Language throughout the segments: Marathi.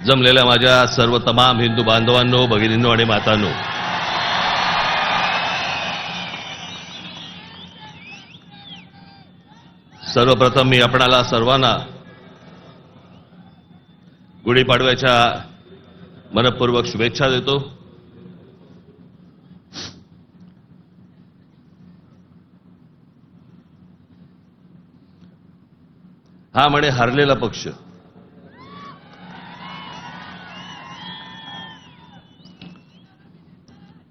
जमलेल्या माझ्या सर्व तमाम हिंदू बांधवांनो, भगिनींनो आणि मातांनो, सर्वप्रथम मी आपणाला सर्वांना गुढीपाडव्याच्या मनपूर्वक शुभेच्छा देतो. हा म्हणे हरलेला पक्ष.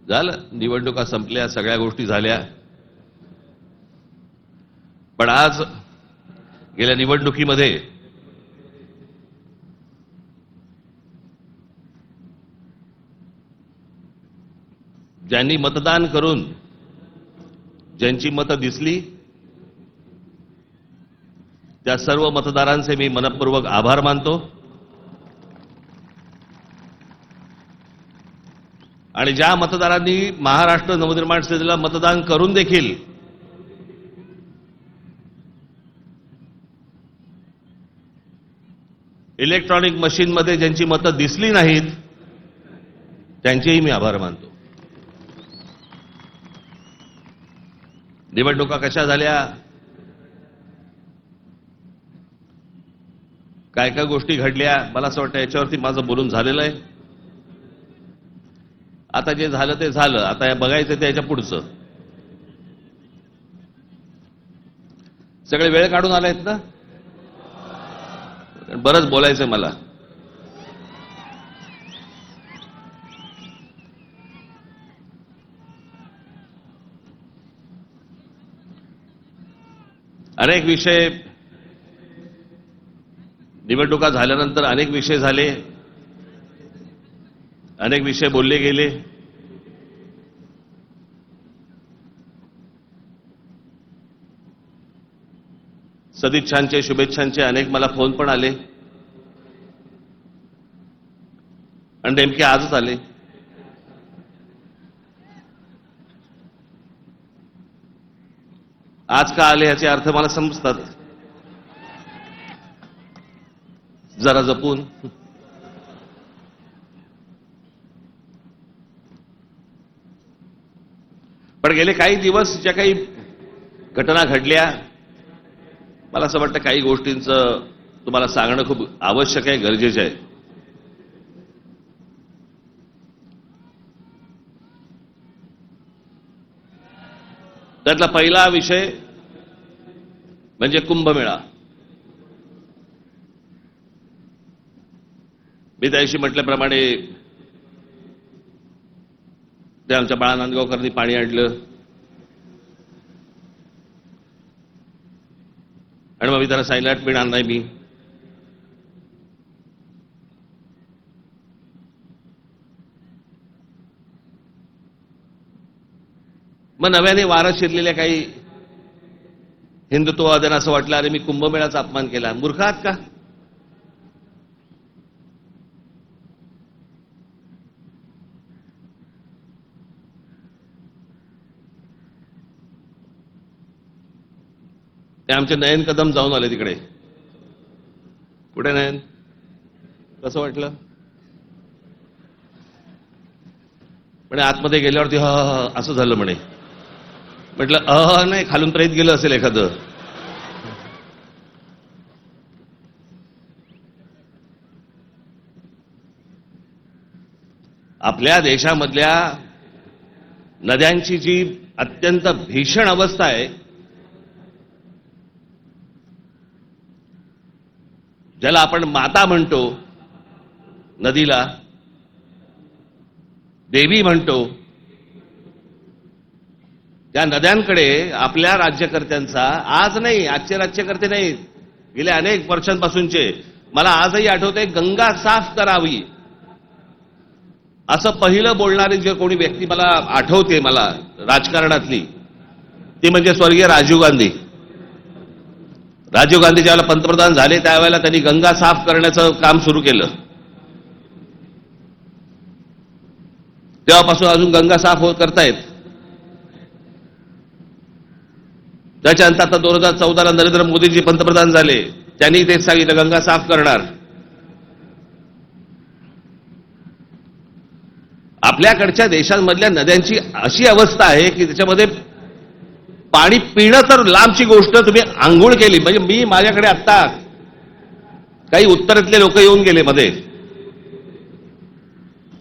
झालं, निवडणुका संपल्या, सगळ्या गोष्टी झाल्या. पण आज गेल्या निवडणुकीमध्ये ज्यांनी मतदान करून ज्यांची मतं दिसली त्या सर्व मतदारांचे मी मनपूर्वक आभार मानतो. आणि ज्या मतदारांनी महाराष्ट्र नवनिर्माण सेनेला मतदान करून देखील इलेक्ट्रॉनिक मशीनमध्ये ज्यांची मतं दिसली नाहीत त्यांचेही मी आभार मानतो. निवडणुका कशा झाल्या, काय काय गोष्टी घडल्या, मला असं वाटतं याच्यावरती माझं बोलून झालेलं आहे. आता जे झालं ते झालं, आता बघायचं ते याच्या पुढचं. सगळे वेळ काढून आलेत ना, बरंच बोलायचंय मला. अनेक विषय, निवडणुका झाल्यानंतर अनेक विषय झाले, अनेक विषय बोलले गेले. सदिच्छांचे, शुभेच्छांचे अनेक मला फोन पण आले आणि नेमके आजच आले. आज का आले याचे अर्थ मला समजतात, जरा जपून. पण गेले काही दिवस ज्या काही घटना घडल्या, मला असं वाटतं काही गोष्टींचं तुम्हाला सांगणं खूप आवश्यक आहे, गरजेचं आहे. त्यातला पहिला विषय म्हणजे कुंभमेळा. मी त्याशी म्हटल्याप्रमाणे ते आमच्या बाळा नांदगावकरांनी पाणी आणलं आणि मग मी त्याला सांगितलं पिणार नाही मी. मग नव्याने वारं शिरलेल्या काही हिंदुत्ववाद्यांना असं वाटलं, अरे मी कुंभमेळ्याचा अपमान केला. मूर्ख आहात का? ते आमचे नयन कदम जाऊन आले तिकडे. कुठे नयन? कसं वाटलं? म्हणे आतमध्ये गेल्यावरती हा असं झालं म्हणे. म्हटलं नाही, खालून तर येत गेलं असेल एखादं. आपल्या देशामधल्या नद्यांची जी अत्यंत भीषण अवस्था आहे, ज्याला आपण माता म्हणतो, नदीला देवी म्हणतो, त्या नद्यांकडे आपल्या राज्यकर्त्यांचा, आज नाही, आजचे राज्यकर्ते नाहीत, गेल्या अनेक वर्षांपासूनचे, मला आजही आठवतंय, गंगा साफ करावी असं पहिलं बोलणारी जे कोणी व्यक्ती मला आठवते, मला राजकारणातली, ती म्हणजे स्वर्गीय राजीव गांधी. राजीव गांधी ज्यावेळेला पंतप्रधान झाले त्यावेळेला त्यांनी गंगा साफ करण्याचं काम सुरू केलं. तेव्हापासून अजून गंगा साफ करतायत. त्याच्यानंतर आता 2014ला नरेंद्र मोदीजी पंतप्रधान झाले, त्यांनी तेच सांगितलं गंगा साफ करणार. आपल्याकडच्या देशांमधल्या नद्यांची अशी अवस्था आहे की त्याच्यामध्ये पाणी पिणं तर लांबची गोष्ट, तुम्ही आंघोळ केली म्हणजे मी माझ्याकडे आत्ता काही उत्तरेतले लोक येऊन गेले मध्ये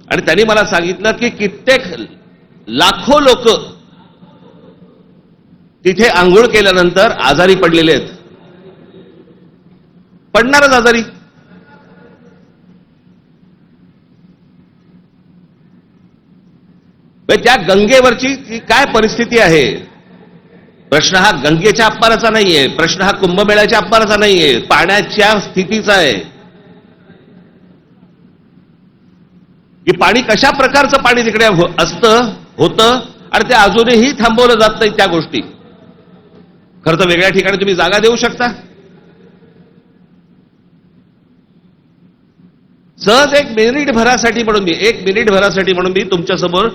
आणि त्यांनी मला सांगितलं की कित्येक लाखो लोक तिथे आंघोळ केल्यानंतर आजारी पडलेले आहेत. पडणारच आजारी. त्या गंगेवरची काय परिस्थिती आहे. प्रश्न हा गंगेच्या अपमानाचा नाहीये, प्रश्न हा कुंभमेळ्याच्या अपमानाचा नाहीये, पाण्याच्या स्थितीचा आहे की पाणी कशा प्रकारचं पाणी तिकडे असतं होतं आणि ते अजूनही थांबवलं जात नाही. त्या गोष्टी खरं तर वेगळ्या ठिकाणी तुम्ही जागा देऊ शकता. सहज एक मिनिट भरासाठी म्हणून मी तुमच्या समोर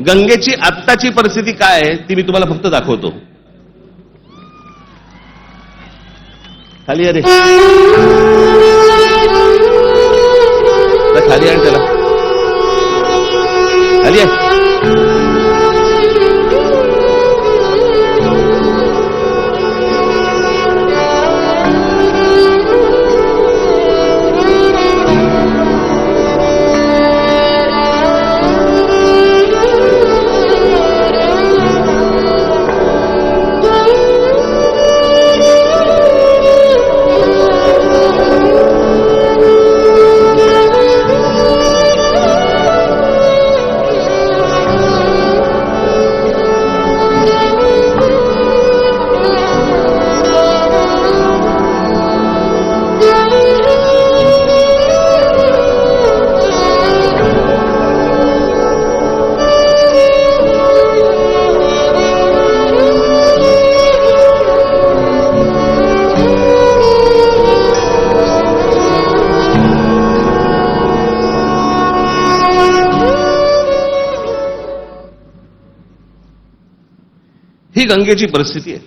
गंगेची आत्ताची परिस्थिती काय आहे ती मी तुम्हाला फक्त दाखवतो. खाली अरे खाली आहे त्याला खाली आहे. ही गंगेची परिस्थिती आहे.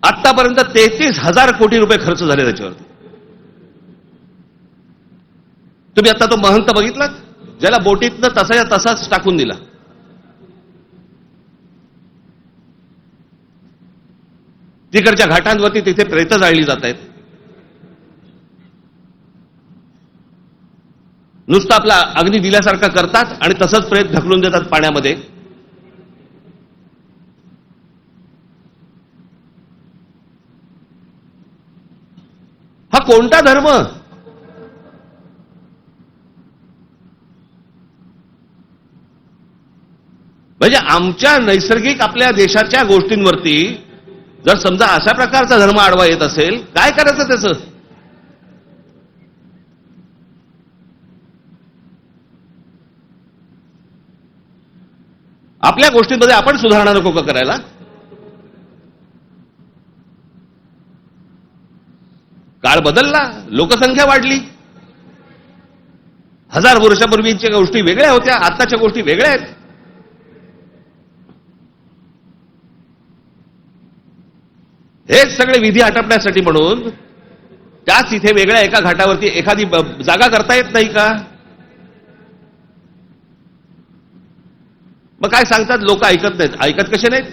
आतापर्यंत 33,000 कोटी रुपये खर्च झाले त्याच्यावरती. तुम्ही आता तो महंत बघितला ज्याला बोटीतनं तसाच्या तसाच टाकून दिला. तिकडच्या घाटांवरती तिथे प्रेतं जाळली जात आहेत. नुसतं आपला अग्नी दिल्यासारखं करतात आणि तसंच प्रेत ढकलून देतात पाण्यामध्ये. हा कोणता धर्म. म्हणजे आमच्या नैसर्गिक आपल्या देशाच्या गोष्टींवरती जर समजा अशा प्रकारचा धर्म आडवा येत असेल काय करायचं त्याचं. आपल्या गोष्टींमध्ये आपण सुधारणा नको का करायला. काळ बदलला, लोकसंख्या वाढली. 1000 वर्षापूर्वीच्या गोष्टी वेगळ्या होत्या, आताच्या गोष्टी वेगळ्या आहेत. हेच सगळे विधी आटपण्यासाठी म्हणून त्याच इथे वेगळ्या एका घाटावरती एखादी जागा करता येत नाही का. मग काय सांगतात लोक ऐकत नाहीत. ऐकत कसे नाहीत.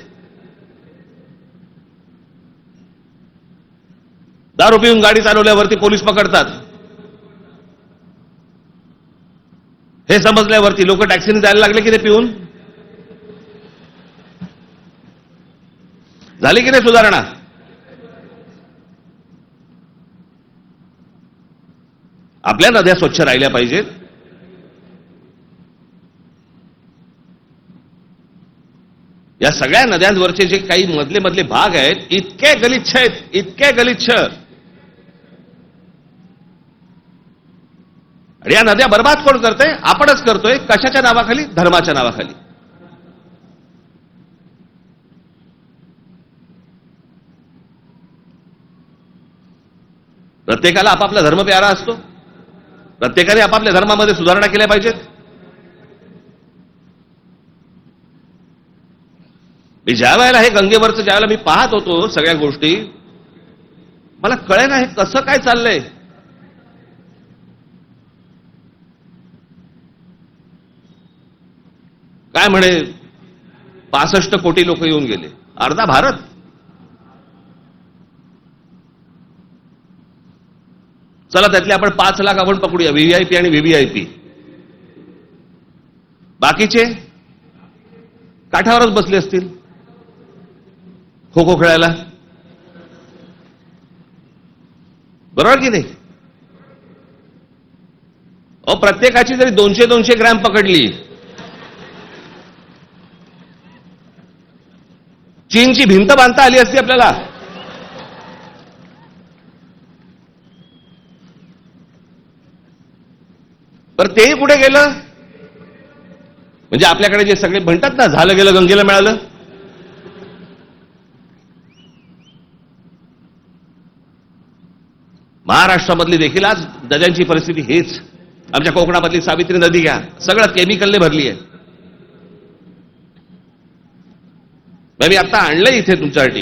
दारू पिऊन गाडी चालवल्यावरती पोलीस पकडतात. हे समजल्यावरती लोक टॅक्सीने जायला लागले की ते पिऊन. झाली की नाही सुधारणा. आपल्या नद्या स्वच्छ राहिल्या पाहिजेत. या सगळ्या नद्यांवरचे जे काही मधले भाग आहेत इतके गलिच्छ आहेत, इतके गलिच्छ. आणि या नद्या बर्बाद कोण करतोय. आपणच करतोय. कशाच्या नावाखाली. धर्माच्या नावाखाली. प्रत्येकाला आपापला धर्म प्यारा असतो. प्रत्येकाने आपापल्या धर्मामध्ये सुधारणा केल्या पाहिजेत. मी ज्या वेळेला हे गंगेवरचं ज्यावेळेला मी पाहत होतो सगळ्या गोष्टी मला कळेना हे कसं काय चाललंय. काय म्हणे 65 कोटी लोक येऊन गेले, अर्धा भारत. चला त्यातले आपण 5 लाख आपण पकडूया, व्हीव्हीआयपी आणि व्हीव्हीआयपी. बाकीचे काठावरच बसले असतील खो खो खेळायला, बरोबर की नाही? प्रत्येकाची जरी 200-200 ग्रॅम पकडली, चीनची भिंत बांधता आली असती आपल्याला. तर तेही कुठे गेलं? म्हणजे आपल्याकडे जे सगळे म्हणतात ना, झालं गेलं गंगेला मिळालं. महाराष्ट्रामधली देखील आज नद्यांची परिस्थिती हेच. आमच्या कोकणामधली सावित्री नदी घ्या, सगळं केमिकलने भरली आहे. मी आता आणलंय इथे तुमच्यासाठी.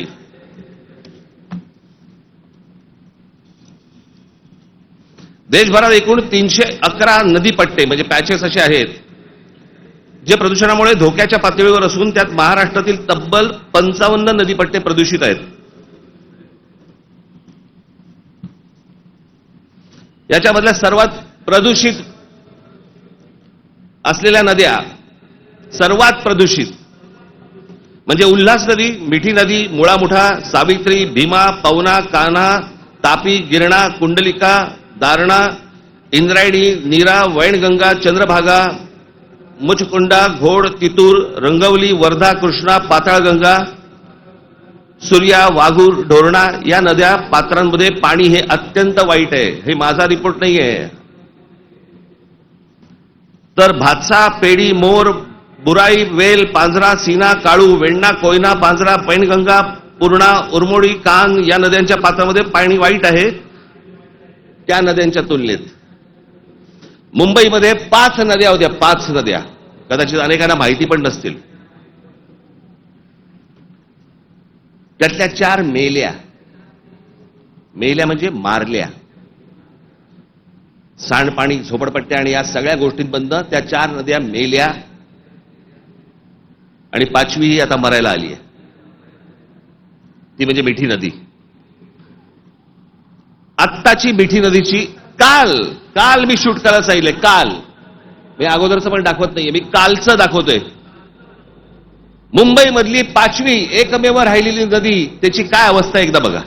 देशभरात एकूण 311 नदीपट्टे म्हणजे पॅचेस असे आहेत जे प्रदूषणामुळे धोक्याच्या पातळीवर असून त्यात महाराष्ट्रातील तब्बल 55 नदीपट्टे प्रदूषित आहेत. याच्यामधल्या सर्वात प्रदूषित असलेल्या नद्या, सर्वात प्रदूषित म्हणजे उल्हास नदी, मिठी नदी, मुळामुठा, सावित्री, भीमा, पवना, कान्हा, तापी, गिरणा, कुंडलिका, दारणा, इंद्रायणी, नीरा, वैनगंगा, चंद्रभागा, मुचकुंडा, घोड, तितूर, रंगवली, वर्धा, कृष्णा, पाताळगंगा, सूर्या, वाघूर, ढोरणा या नद्या पात्रांमध्ये पाणी हे अत्यंत वाईट आहे. हे माझा रिपोर्ट नाही आहे. तर भातसा, पेडी, मोर, बुराई, वेल, पांझरा, सीना, काळू, वेण्णा, कोयना, पांझरा, पैनगंगा, पूर्णा, उरमोडी, कांग या नद्यांच्या पात्रामध्ये पाणी वाईट आहे त्या नद्यांच्या तुलनेत. मुंबईमध्ये 5 नद्या होत्या, 5 नद्या, कदाचित अनेकांना माहिती पण नसतील. त्यातल्या 4 मेल्या. मेल्या म्हणजे मारल्या. सांडपाणी, झोपडपट्ट्या आणि या सगळ्या गोष्टींबंद त्या 4 नद्या मेल्या आणि 5वी ही आता मरायला आली आहे. ती म्हणजे मिठी नदी. आत्ताची मिठी नदीची काल मी शूट करायला सांगितलंय. काल मी अगोदरचं पण दाखवत नाहीये, मी कालचं दाखवतोय. मुंबईमधली 5वी एकमेव राहिलेली नदी, त्याची काय अवस्था एकदा बघा.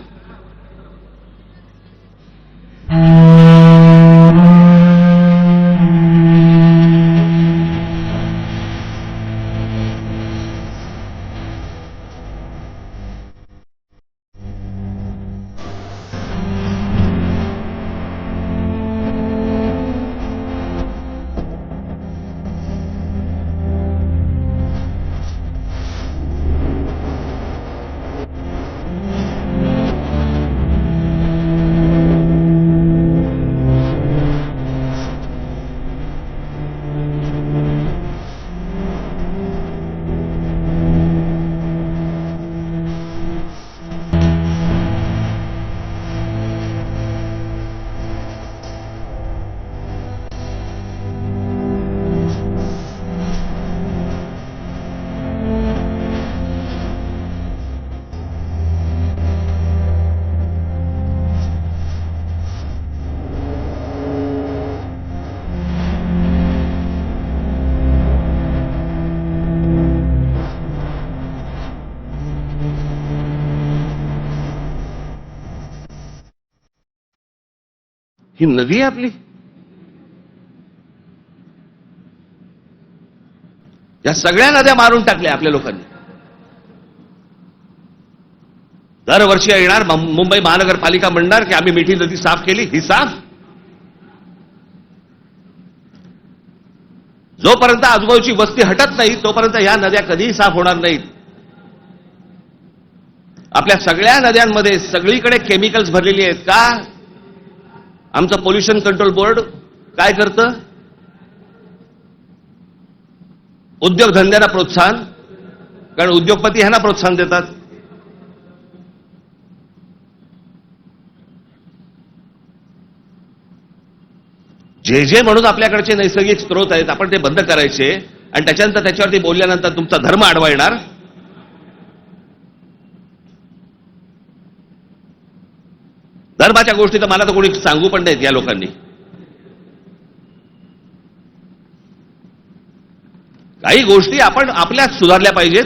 ही नदी आहे आपली. या सगळ्या नद्या मारून टाकल्या आपल्या लोकांनी. दरवर्षी येणार मुंबई महानगरपालिका म्हणणार की आम्ही मिठी नदी साफ केली. ही साफ जोपर्यंत आजूबाजूची वस्ती हटत नाही तोपर्यंत या नद्या कधीही साफ होणार नाहीत. आपल्या सगळ्या नद्यांमध्ये सगळीकडे केमिकल्स भरलेली आहेत. का? आमचं पोल्युशन कंट्रोल बोर्ड काय करतं? उद्योगधंद्यांना प्रोत्साहन, कारण उद्योगपती ह्यांना प्रोत्साहन देतात. जे जे म्हणून आपल्याकडचे नैसर्गिक स्रोत आहेत आपण ते बंद करायचे. आणि त्याच्यानंतर त्याच्यावरती बोलल्यानंतर तुमचा धर्म आडवा येणार. धर्माच्या गोष्टी तर मला तर कोणी सांगू पण नाहीत या लोकांनी. काही गोष्टी आपण आपल्याच सुधारल्या पाहिजेत.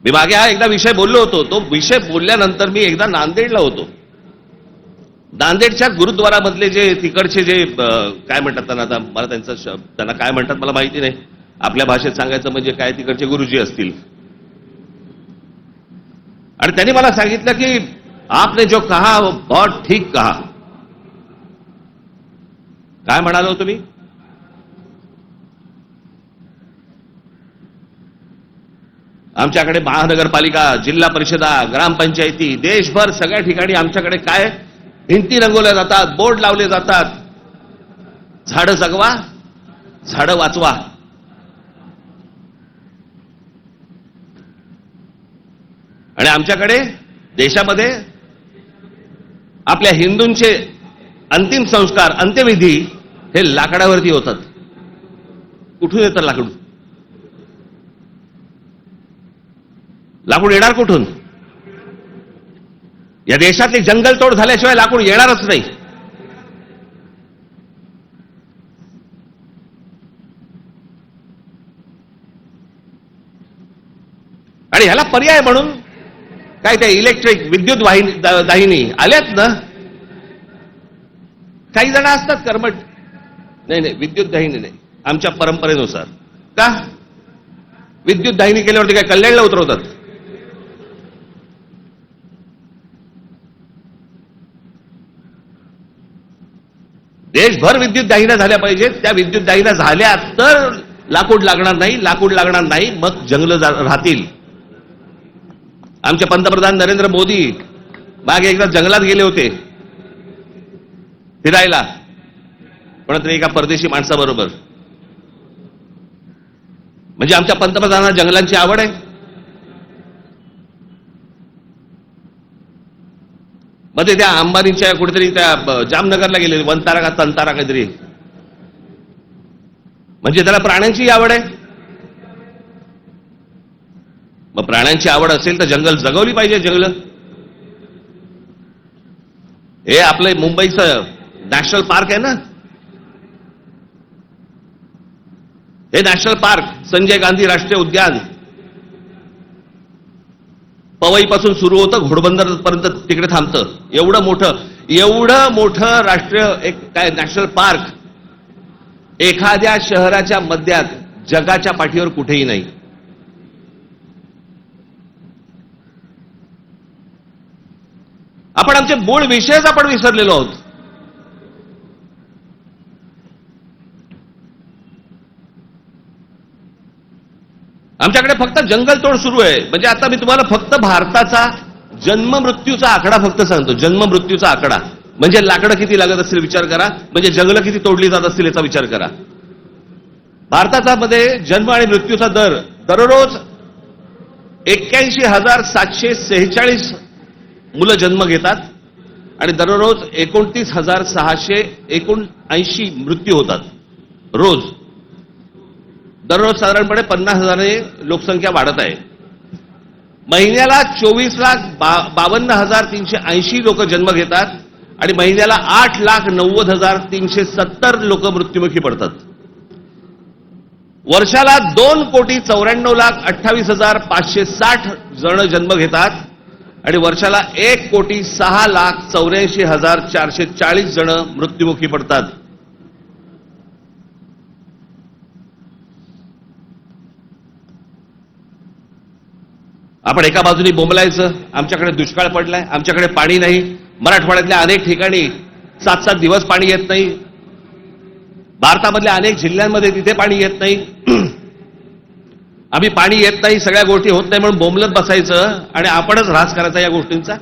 मी मागे हा एकदा विषय बोललो होतो. तो विषय बोलल्यानंतर मी एकदा नांदेडला होतो. नांदेडच्या गुरुद्वारामधले जे तिकडचे जे काय म्हणतात त्यांना, आता मला त्यांना काय म्हणतात मला माहिती नाही. आपल्या भाषेत सांगायचं म्हणजे काय, तिकडचे गुरुजी असतील. आणि त्यांनी मला सांगितलं की आपने जो कहा वो बहुत ठीक कहा. काय म्हणालो तुम्ही? आमच्याकडे महानगरपालिका, जिल्हा परिषदा, ग्रामपंचायती, देशभर सगळ्या ठिकाणी आमच्याकडे काय भिंती रंगवल्या जातात, बोर्ड लावले जातात, झाडं जगवा, झाडं वाचवा. आणि आमच्याकडे देशामध्ये आपल्या हिंदूंचे अंतिम संस्कार, अंत्यविधी हे लाकडावरती होतात. कुठून येतं लाकूड? लाकूड येणार कुठून? या देशातली जंगलतोड झाल्याशिवाय लाकूड येणारच नाही. आणि ह्याला पर्याय म्हणून काय त्या इलेक्ट्रिक विद्युत दाहिनी आल्यात ना. काही जण असतात कर्मठ, नाही नाही विद्युत दाहिनी नाही, आमच्या परंपरेनुसार. का विद्युत दाहिनी केल्यावरती काय कल्याणला उतरवतात? देशभर विद्युत दाहिन्या झाल्या पाहिजेत. त्या विद्युत दाहिन्या झाल्या तर लाकूड लागणार नाही. लाकूड लागणार नाही मग जंगल राहतील. आमचे पंतप्रधान नरेंद्र मोदी मागे एकदा जंगलात गेले होते फिरायला, कोणतरी एका परदेशी माणसाबरोबर. म्हणजे आमच्या पंतप्रधानांना जंगलांची आवड आहे. मध्ये त्या अंबानीच्या कुठेतरी त्या जामनगरला गेले, वनतारा का तंतारा काहीतरी. म्हणजे त्याला प्राण्यांची आवड आहे. मग प्राण्यांची आवड असेल तर जंगल जगवली पाहिजे. जंगल हे आपलं मुंबईचं नॅशनल पार्क आहे ना, हे नॅशनल पार्क संजय गांधी राष्ट्रीय उद्यान पवईपासून सुरू होतं, घोडबंदर पर्यंत तिकडे थांबतं. एवढं मोठं राष्ट्रीय एक काय नॅशनल पार्क एखाद्या शहराच्या मध्यात जगाच्या पाठीवर कुठेही नाही. आपण आमचे मूळ विषयच आपण विसरलेलो आहोत. आमच्याकडे फक्त जंगलतोड सुरू आहे. म्हणजे आता मी तुम्हाला फक्त भारताचा जन्म मृत्यूचा आकडा फक्त सांगतो. जन्म मृत्यूचा आकडा म्हणजे लाकडं किती लागत असतील विचार करा, म्हणजे जंगलं किती तोडली जात असतील याचा विचार करा. भारताचा मध्ये जन्म आणि मृत्यूचा दर दररोज 81,746 मुलं जन्म घेतात आणि दररोज 29,679 मृत्यू होतात रोज. दररोज साधारणपणे 50,000 लोकसंख्या वाढत आहे. महिन्याला 24,52,380 लोक जन्म घेतात आणि महिन्याला 8,90,370 लोक मृत्युमुखी पडतात. वर्षाला 2,94,28,560 जण जन्म घेतात आणि वर्षाला 1,06,84,440 जण मृत्युमुखी पडतात. आपण एका बाजूनी बोंबलायचं, आमच्याकडे दुष्काळ पडलाय, आमच्याकडे पाणी नाही. मराठवाड्यातल्या अनेक ठिकाणी 7-7 दिवस पाणी येत नाही. भारतामधल्या अनेक जिल्ह्यांमध्ये तिथे पाणी येत नाही. आम्ही पाणी येत नाही, सगळ्या गोष्टी होत नाही म्हणून बोंबलत बसायचं आणि आपणच ऱ्हास करायचा या गोष्टींचा.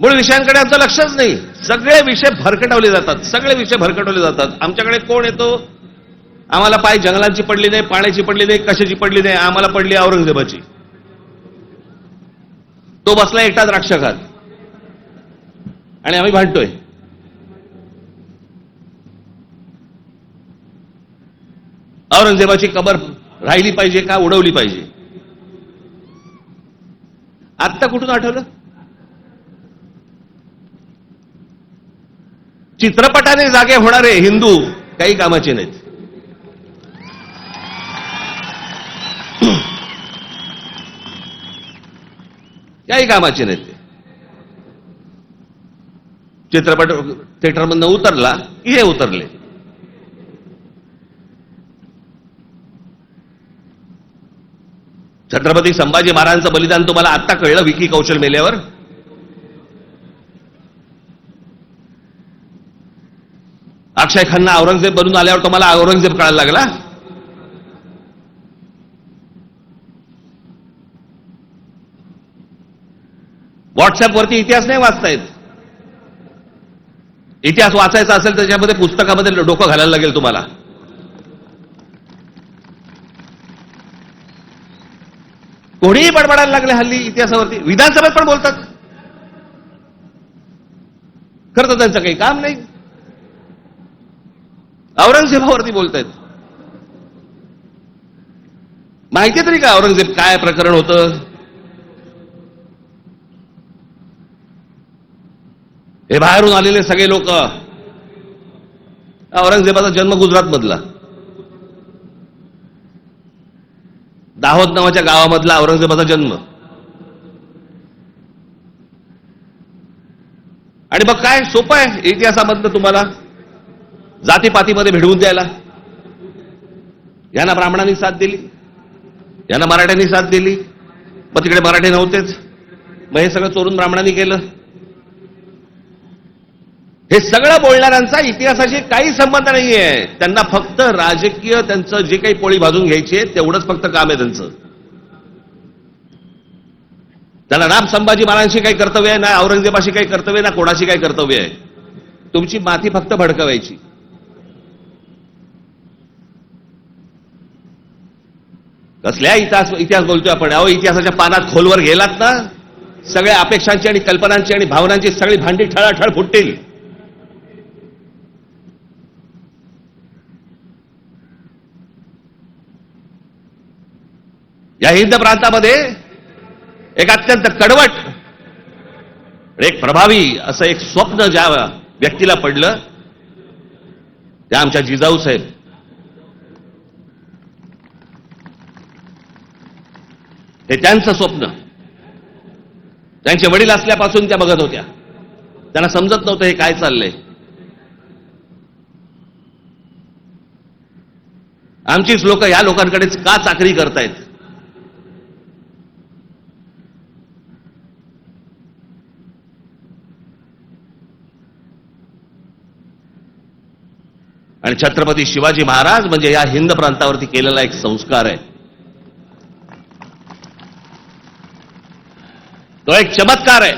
मूळ विषयांकडे आमचं लक्षच नाही. सगळे विषय भरकटवले जातात. आमच्याकडे कोण येतो? आम्हाला पाय जंगलांची पडली नाही, पाण्याची पडली नाही, कशाची पडली नाही, आम्हाला पडली औरंगजेबाची. तो बसला एकटा द्राक्ष खात. आणि आम्ही भांडतोय. औरंगजेबाची कबर राहिली पाहिजे का उडवली पाहिजे? आत्ता कुठून आठवलं? चित्रपटाने जागे होणारे हिंदू काही कामाचे नाहीत. काही कामाचे नाहीत. चित्रपट थिएटरमधनं उतरला की हे उतरले. छत्रपती संभाजी महाराजांचं बलिदान तुम्हाला आत्ता कळलं विकी कौशल मेल्यावर? अक्षय खन्ना औरंगजेब बनून आल्यावर तुम्हाला औरंगजेब कळायला लागला? व्हॉट्सअपवरती इतिहास नाही वाचता येत. इतिहास वाचायचा असेल त्याच्यामध्ये पुस्तकामध्ये डोकं घालायला लागेल तुम्हाला. कोणीही बडबडायला लागले हल्ली इतिहासावरती. विधानसभेत पण बोलतात. खरं तर त्यांचं काही काम नाही. औरंगजेबावरती बोलतायत. माहिती तरी का औरंगजेब काय प्रकरण होतं? हे बाहेरून आलेले सगळे लोक. औरंगजेबाचा जन्म गुजरात मधला, दाहोद नावाच्या गावामधला औरंगजेबाचा जन्म. आणि मग काय सोपं आहे इतिहासामधनं तुम्हाला जातीपातीमध्ये भिडवून द्यायला. यांना ब्राह्मणांनी साथ दिली, यांना मराठ्यांनी साथ दिली, मग तिकडे मराठी नव्हतेच, मग हे सगळं चोरून ब्राह्मणांनी केलं. हे सगळं बोलणाऱ्यांचा इतिहासाशी काही संबंध नाहीये. त्यांना फक्त राजकीय त्यांचं जे काही पोळी भाजून घ्यायची आहे तेवढंच फक्त काम आहे त्यांचं. त्यांना ना संभाजी महाराजांशी काही कर्तव्य आहे, ना औरंगजेबाशी काही कर्तव्य, ना कोणाशी काही कर्तव्य आहे. तुमची माती फक्त भडकवायची. कसल्या इतिहास बोलतोय आपण? अहो, इतिहासाच्या पानात खोलवर गेलात ना, सगळ्या अपेक्षांची आणि कल्पनांची आणि भावनांची सगळी भांडी ठळाठळ फुटतील. या हिंद प्रांतामध्ये एक अत्यंत कडवट, एक प्रभावी असं एक स्वप्न ज्या व्यक्तीला पडलं त्या आमच्या जिजाऊ साहेब. हे त्यांचं स्वप्न त्यांचे वडील असल्यापासून त्या बघत होत्या. त्यांना समजत नव्हतं हे काय चाललंय. आमचीच लोक या लोकांकडेच का चाकरी करतायत? आणि छत्रपती शिवाजी महाराज म्हणजे या हिंद प्रांतावरती केलेला एक संस्कार आहे. तो एक चमत्कार आहे.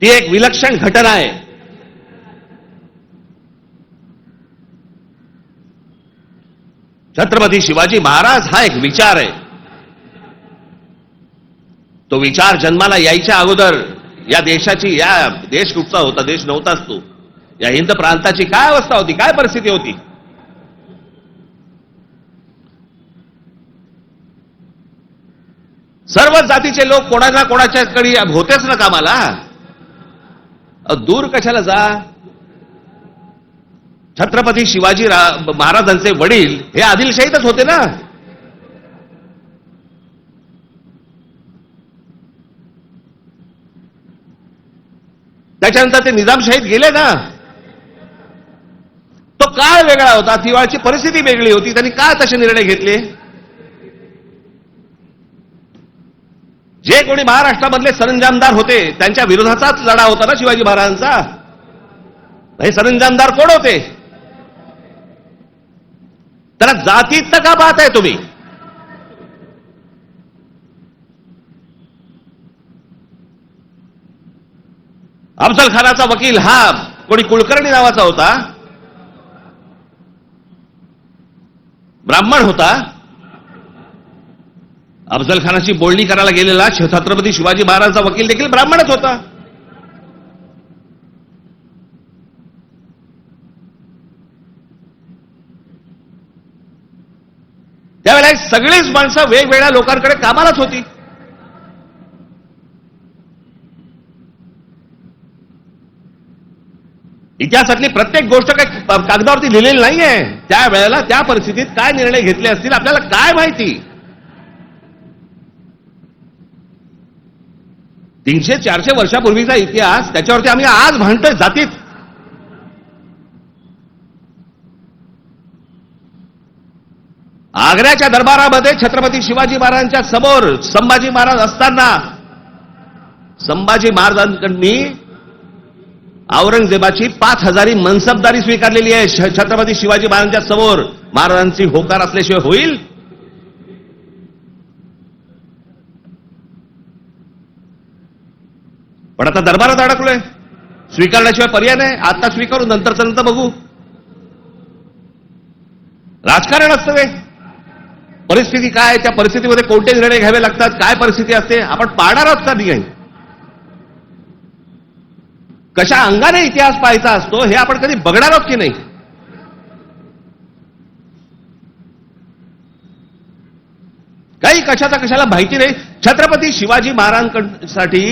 ती एक विलक्षण घटना आहे. छत्रपती शिवाजी महाराज हा एक विचार आहे. तो विचार जन्माला यायच्या अगोदर या देशाची, या देश कुठचा होता? देश नव्हताच तो. या हिंद प्रांताची काय अवस्था होती, काय परिस्थिती होती? सर्व जातीचे लोक कोणाला कोणाच्याकडे होतेच ना कामाला. दूर कशाला जा? छत्रपती शिवाजी महाराजांचे वडील हे आदिलशाहीतच होते ना. त्याच्यानंतर ते निजामशाहीत गेले ना. तो काळ वेगळा होता, तिवाळची परिस्थिती वेगळी होती. त्यांनी काय तसे निर्णय घेतले? जे कोणी महाराष्ट्रामधले सरंजामदार होते त्यांच्या विरोधाचाच लढा होता ना शिवाजी महाराजांचा. हे सरंजामदार कोण होते? त्याला जातीत का पाहताय तुम्ही? अफजल खानाचा वकील हा कोणी कुलकर्णी नावाचा होता, ब्राह्मण होता. अफजल खानाची बोलणी करायला गेलेला छत्रपती शिवाजी महाराजांचा वकील देखील ब्राह्मणच होता. त्यावेळेला ही सगळीच माणसं वेगवेगळ्या लोकांकडे कामालाच होती. इतिहासातली प्रत्येक गोष्ट काही कागदावरती लिहिलेली नाहीये. त्या वेळेला त्या परिस्थितीत काय निर्णय घेतले असतील आपल्याला काय माहिती. 300-400 वर्षापूर्वीचा इतिहास, त्याच्यावरती आम्ही आज भांडतोय जातीत. आग्र्याच्या दरबारामध्ये छत्रपती शिवाजी महाराजांच्या समोर संभाजी महाराज असताना संभाजी महाराजांनी औरंगजेबाची 5000 मनसबदारी स्वीकारलेली आहे. छत्रपती शिवाजी महाराजांच्या समोर महाराजांची होकार असल्याशिवाय होईल. पण आता दरबारात अडकलोय, स्वीकारण्याशिवाय पर्याय नाही. आता स्वीकारू, नंतरचं नंतर बघू. राजकारण असतं ते. परिस्थिती काय, त्या परिस्थितीमध्ये कोणते निर्णय घ्यावे लागतात, काय परिस्थिती असते, आपण पाहणार आहोत का नाही. कशा अंगाने इतिहास पाहायचा असतो हे आपण कधी बघणार आहोत की नाही. काही कशाचा कशाला माहिती नाही. छत्रपती शिवाजी महाराजांसाठी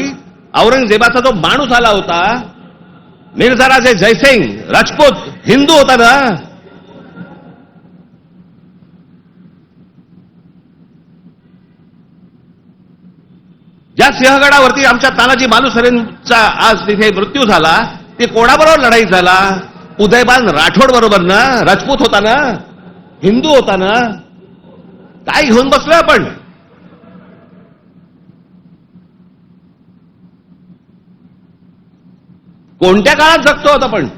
औरंगजेबाचा जो माणूस आला होता, मिर्झा राजे जयसिंग राजपूत, हिंदू होता ना. ज्या सिंहगडावरती आमच्या तानाजी मालुसरेंचा आज तिथे मृत्यू झाला, ते कोणाबरोबर लढाई झाला? उदयभान राठोड बरोबर ना. राजपूत होता ना, हिंदू होता ना. काय घेऊन बसलोय आपण. कोणत्या काळात जगतो आहोत आपण.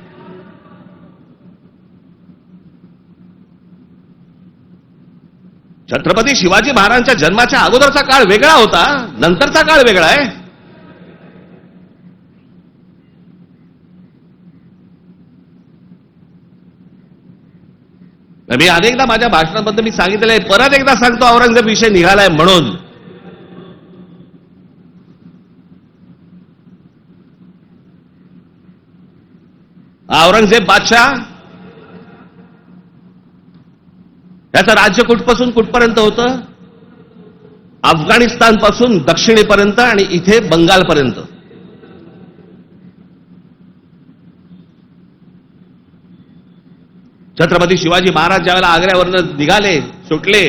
छत्रपती शिवाजी महाराजांच्या जन्माच्या अगोदरचा काळ वेगळा होता, नंतरचा काळ वेगळा आहे. मी अनेकदा माझ्या भाषणांमध्ये मी सांगितलेलं आहे, परत एकदा सांगतो, औरंगजेब विषय निघालाय म्हणून. औरंगजेब बादशाह याचं राज्य कुठपासून कुठपर्यंत होतं? अफगाणिस्तान पासून दक्षिणेपर्यंत आणि इथे बंगालपर्यंत. छत्रपती शिवाजी महाराज ज्यावेळेला आग्र्यावरनं निघाले, सुटले,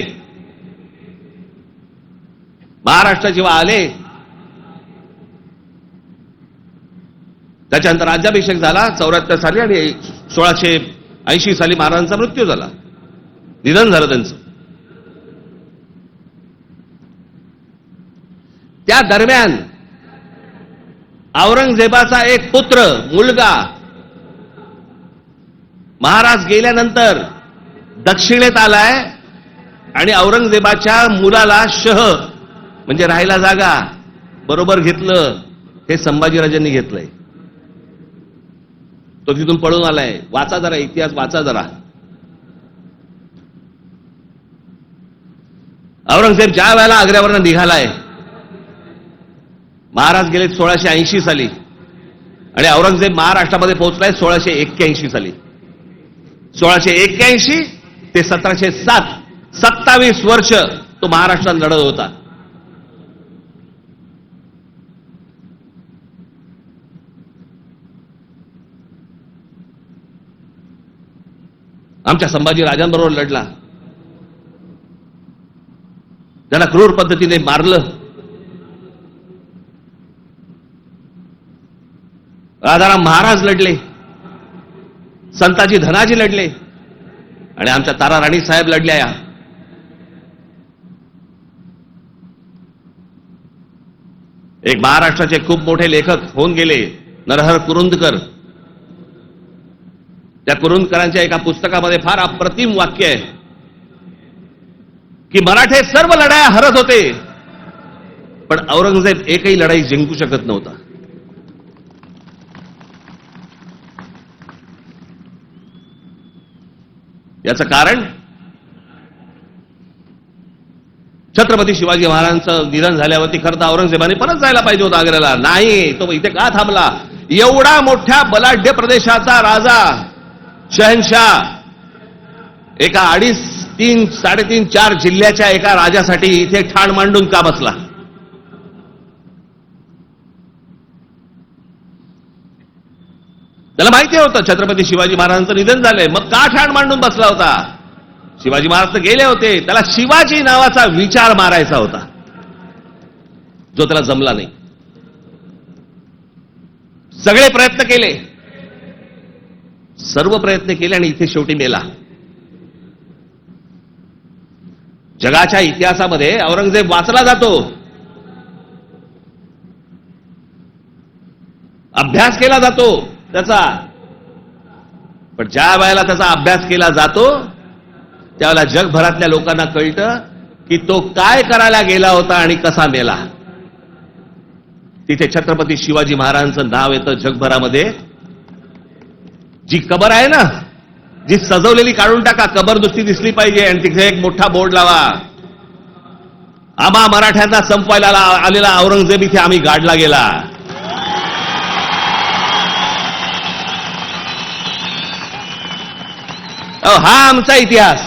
महाराष्ट्र जेव्हा आले, त्याच्यानंतर राज्याभिषेक झाला 74 साली आणि 1680 साली महाराजांचा मृत्यू झाला, निधन झालं त्यांचं. त्या दरम्यान औरंगजेबाचा एक पुत्र, मुलगा, महाराज गेल्यानंतर दक्षिणेत आलाय आणि औरंगजेबाच्या मुलाला शह म्हणजे राहायला जागा बरोबर घेतलं. हे संभाजीराजांनी घेतलंय. तो तिथून पळून आलाय. वाचा जरा इतिहास, वाचा जरा. औरंगजेब ज्या वेळेला आग्र्यावरनं निघालाय, महाराज गेले 1680 साली आणि औरंगजेब महाराष्ट्रामध्ये पोहोचलाय 1681 साली. 1681 ते 1707, 27 वर्ष तो महाराष्ट्रात लढत होता. आमच्या संभाजी राजांबरोबर लढला. त्याला क्रूर पद्धतीने मारलं. राजाराम महाराज लढले, संताजी धनाजी लढले आणि आमच्या तारा राणी साहेब लढल्या. एक महाराष्ट्राचे खूप मोठे लेखक होऊन गेले, नरहर कुरुंदकर. त्या कुरुंदकरांच्या एका पुस्तकामध्ये फार अप्रतिम वाक्य आहे की मराठे सर्व लढाया हरत होते, पण औरंगजेब एकही लढाई जिंकू शकत नव्हता. याचं कारण छत्रपती शिवाजी महाराजांचं निधन झाल्यावरती खरं तर औरंगजेबाने परत जायला पाहिजे होता आग्र्याला. नाही, तो इथे का थांबला? एवढा मोठ्या बलाढ्य प्रदेशाचा राजा, शहनशाह, एका 2.5 3, 4 जिल्ह्याच्या एका राजासाठी इथे ठाण मांडून का बसला? त्याला माहिती होतं छत्रपती शिवाजी महाराजांचं निधन झालंय, मग का ठाण मांडून बसला होता? शिवाजी महाराज तर गेले होते, त्याला शिवाजी नावाचा विचार मारायचा होता, जो त्याला जमला नाही. सगळे प्रयत्न केले, सर्व प्रयत्न केले आणि इथे शेवटी मेला. जगाच्या इतिहासामध्ये औरंगजेब वाचला जातो, अभ्यास केला जातो त्याचा, पण ज्या वेळेला त्याचा अभ्यास केला जातो त्यावेळेला जगभरातल्या लोकांना कळतं की तो काय करायला गेला होता आणि कसा मेला. तिथे छत्रपती शिवाजी महाराजांचं नाव येतं जगभरामध्ये. जी कबर आहे ना, जी सजवलेली काढून टाका, कबर नुसती दिसली पाहिजे आणि तिथे एक मोठा बोर्ड लावा, आम्हा मराठ्यांना संपवायला आलेला औरंगजेब इथे आम्ही गाडला गेला. हा आमचा इतिहास.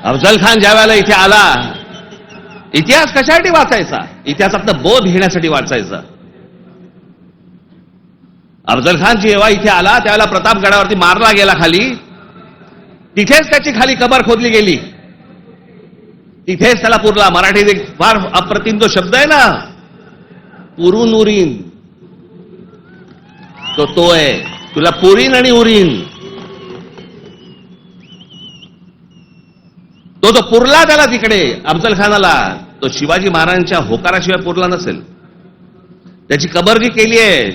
अफजल खान ज्या वेळेला इथे आला, इतिहास कशासाठी वाचायचा? इतिहासातनं बोध घेण्यासाठी वाचायचा. अफजल खान जेव्हा इथे आला त्यावेळेला प्रतापगडावरती मारला गेला खाली, तिथेच त्याची खाली कबर खोदली गेली, तिथेच त्याला पुरला. मराठीत एक फार अप्रतिम जो शब्द आहे ना, पुरून उरीन, तो आहे, तुला पुरीन आणि उरीन. तो पुरला त्याला तिकडे अफजल खानाला, तो शिवाजी महाराजांच्या होकाराशिवाय पुरला नसेल. त्याची कबर जी केली आहे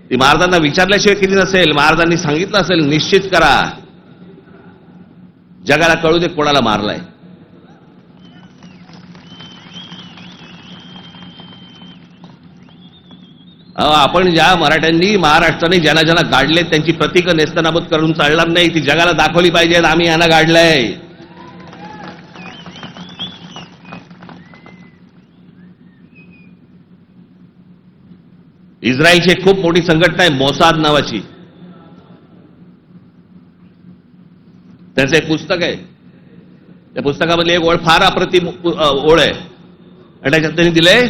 ती महाराजांना विचारल्याशिवाय केली नसेल. महाराजांनी सांगितलं असेल, निश्चित करा, जगाला कळू दे कोणाला मारलाय. आपण ज्या मराठ्यांनी महाराष्ट्राने ज्यांना ज्यांना गाडले त्यांची प्रतीकं नेस्तनाबूत करून चालणार नाही, ती जगाला दाखवली पाहिजेत, आम्ही यांना गाडलंय. इस्रायलची एक खूप मोठी संघटना आहे मोसाद नावाची, त्यांचं एक पुस्तक आहे. त्या पुस्तकामधली एक ओळ फार अप्रतिम ओळ आहे आणि त्याच्यात त्यांनी दिलंय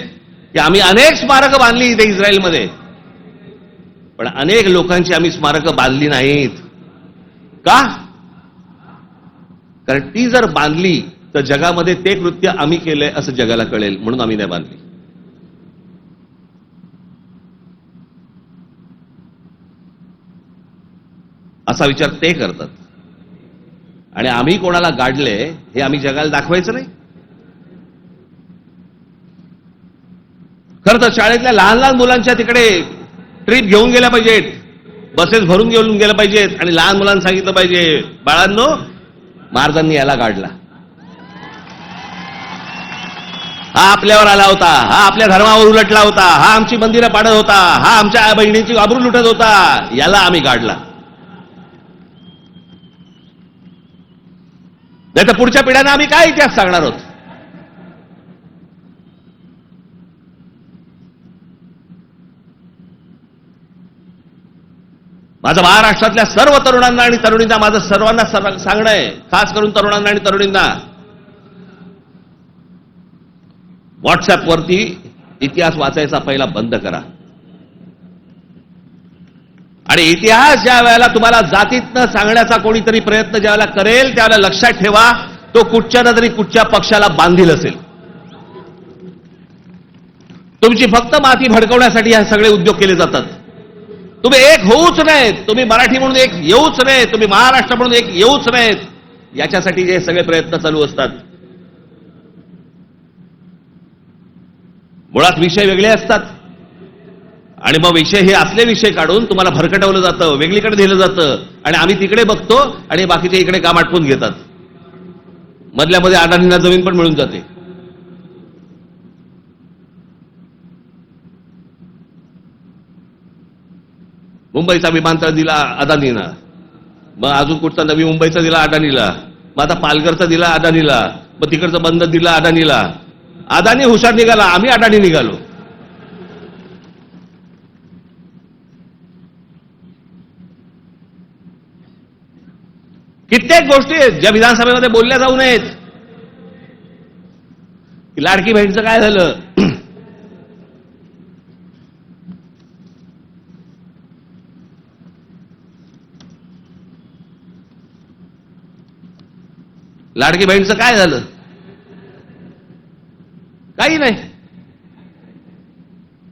की आम्ही अनेक स्मारकं बांधली इथे इस्रायलमध्ये, पण अनेक लोकांची आम्ही स्मारकं बांधली नाहीत. का? कारण ती जर बांधली तर जगामध्ये ते कृत्य आम्ही केलंय असं जगाला कळेल, म्हणून आम्ही नाही बांधली. असा विचार ते करतात. आणि आम्ही कोणाला गाडले हे आम्ही जगाला दाखवायचं नाही. खरं तर शाळेतल्या लहान लहान मुलांच्या तिकडे ट्रिप घेऊन गेल्या पाहिजेत, बसेस भरून घेऊन गेल्या पाहिजेत आणि लहान मुलांना सांगितलं पाहिजे, बाळांनो, महाराजांनी याला गाडला, हा आपल्यावर आला होता, हा आपल्या धर्मावर उलटला होता, हा आमची मंदिरं पाडत होता, हा आमच्या बहिणींची आबरू लुटत होता, याला आम्ही गाडला. नाही तर पुढच्या पिढ्यांना आम्ही काय इतिहास सांगणार आहोत? माझं महाराष्ट्रातल्या सर्व तरुणांना आणि तरुणींना माझं सर्वांना सांगणं आहे, खास करून तरुणांना आणि तरुणींना, व्हॉट्सअपवरती इतिहास वाचायचा पहिला बंद करा. आणि इतिहास ज्या वेळेला तुम्हाला जातीतनं सांगण्याचा कोणीतरी प्रयत्न ज्या वेळेला करेल त्यावेळेला लक्षात ठेवा, तो कुठच्या ना तरी कुठच्या पक्षाला बांधील असेल. तुमची फक्त माती भडकवण्यासाठी हे सगळे उद्योग केले जातात. तुम्ही एक होऊच नाहीत, तुम्ही मराठी म्हणून एक येऊच नाहीत, तुम्ही महाराष्ट्र म्हणून एक येऊच नाहीत, याच्यासाठी हे सगळे प्रयत्न चालू असतात. मुळात विषय वेगळे असतात आणि मग विषय हे असले विषय काढून तुम्हाला भरकटवलं जातं, वेगळीकडे दिलं जातं आणि आम्ही तिकडे बघतो आणि बाकीचे इकडे काम आटपून घेतात. मधल्यामध्ये अडाणींना जमीन पण मिळून जाते. मुंबईचा विमानतळ दिला अदानीला, मग अजून कुठचा नवी मुंबईचा दिला अदानीला, मग आता पालघरचा दिला अदानीला, मग तिकडचं बंद दिला अदानीला. अदानी हुशार निघाला, आम्ही अडाणी निघालो. कित्येक गोष्टी आहेत ज्या विधानसभेमध्ये बोलल्या जाऊ नयेत. लाडकी बहीणचं काय झालं? लाडकी बहीणचं काय झालं? काही नाही.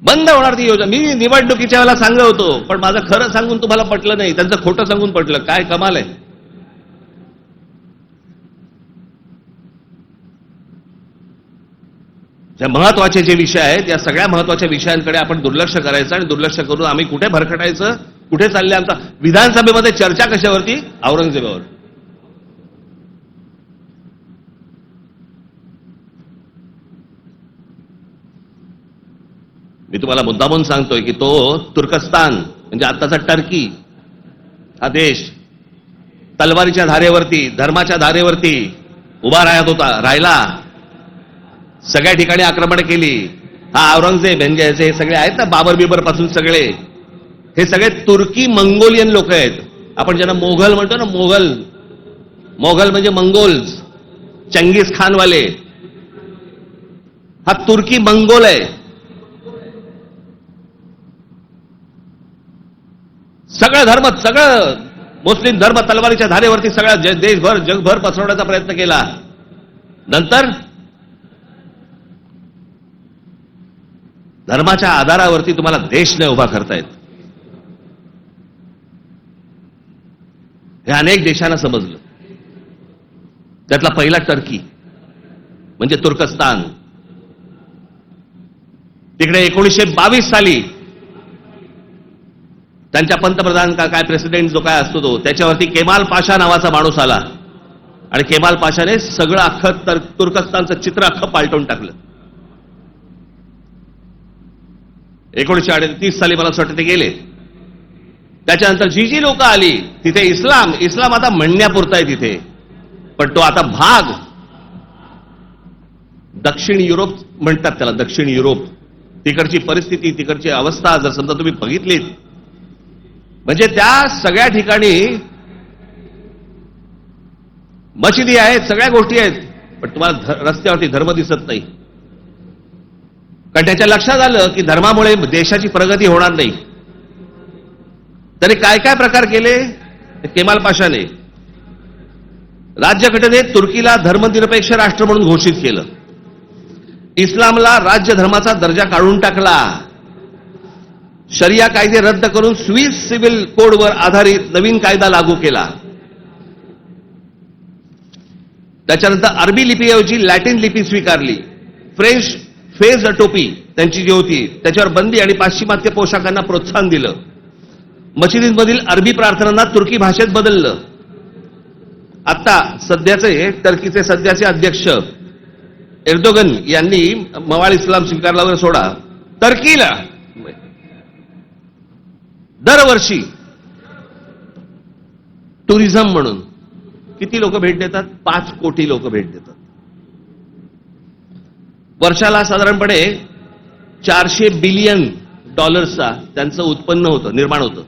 बंद होणार ती योजना. मी निवडणुकीच्या वेळेला सांगत होतो, पण माझं खरं सांगून तुम्हाला पटलं नाही, त्यांचं खोटं सांगून पटलं. काय कमाल आहे. ज्या महत्वाचे जे विषय आहेत, या सगळ्या महत्वाच्या विषयांकडे आपण दुर्लक्ष करायचं आणि दुर्लक्ष करून आम्ही कुठे भरकटायचं, कुठे चालले आमचा. विधानसभेमध्ये चर्चा कशावरती? औरंगजेबावर. मी तुम्हाला मुद्दामून सांगतोय की तो तुर्कस्तान म्हणजे आत्ताचा टर्की हा देश तलवारीच्या धारेवरती, धर्माच्या धारेवरती उभा राहिला. सगळ्या ठिकाणी आक्रमण केली. हा औरंगजेब म्हणजे हे सगळे आहेत ना, बाबर बिबर पासून सगळे, हे सगळे तुर्की मंगोलियन लोक आहेत. आपण ज्यांना मोघल म्हणतो ना, मोघल म्हणजे मंगोल्स, चंगीज खानवाले. हा तुर्की मंगोल आहे. सगळं धर्म, सगळं मुस्लिम धर्म तलवारीच्या धारेवरती सगळ्या देशभर जगभर पसरवण्याचा प्रयत्न केला. नंतर धर्माच्या आधारावरती तुम्हाला देश नाही उभा करतायत. हे अनेक देशांना समजलं. त्यातला पहिला टर्की म्हणजे तुर्कस्तान. तिकडे 1922 साली त्यांच्या पंतप्रधान काय प्रेसिडेंट जो काय असतो तो, त्याच्यावरती केमाल पाशा नावाचा माणूस आला आणि केमाल पाशाने सगळं अख्खं तुर्कस्तानचं चित्र अख्खं पालटून टाकलं. 1938 साली मला असं वाटतं ते गेले. त्याच्यानंतर जी लोक आली तिथे इस्लाम आता म्हणण्यापुरता आहे तिथे, पण तो आता भाग दक्षिण युरोप म्हणतात त्याला, दक्षिण युरोप. तिकडची परिस्थिती, तिकडची अवस्था जर समजा तुम्ही बघितलीत, म्हणजे त्या सगळ्या ठिकाणी मशिदी आहेत, सगळ्या गोष्टी आहेत, पण तुम्हाला रस्त्यावरती धर्म दिसत नाही. कारण त्याच्या लक्षात आलं की धर्मामुळे देशाची प्रगती होणार नाही. त्याने काय काय प्रकार केले? केमाल पाशाने राज्यघटनेत तुर्कीला धर्मनिरपेक्ष राष्ट्र म्हणून घोषित केलं. इस्लामला राज्य धर्माचा दर्जा काढून टाकला. शरिया कायदे रद्द करून स्विस सिव्हिल कोडवर आधारित नवीन कायदा लागू केला. त्याच्यानंतर अरबी लिपीऐवजी लॅटिन लिपी स्वीकारली. फ्रेंच फेज टोपी त्यांची जी होती त्याच्यावर बंदी आणि पाश्चिमात्य पोशाखांना प्रोत्साहन दिलं. मशिदींमधील अरबी प्रार्थनांना तुर्की भाषेत बदललं. आता सध्याचे टर्कीचे सध्याचे अध्यक्ष एर्दोगन यांनी मवाळ इस्लाम स्वीकारला वगैरे सोडा, टर्कीला दरवर्षी टुरिझम म्हणून किती लोक भेट देतात? 5 कोटी लोक भेट देतात. वर्षाला साधारणपणे $400 बिलियन त्यांचं उत्पन्न होतं, निर्माण होतं.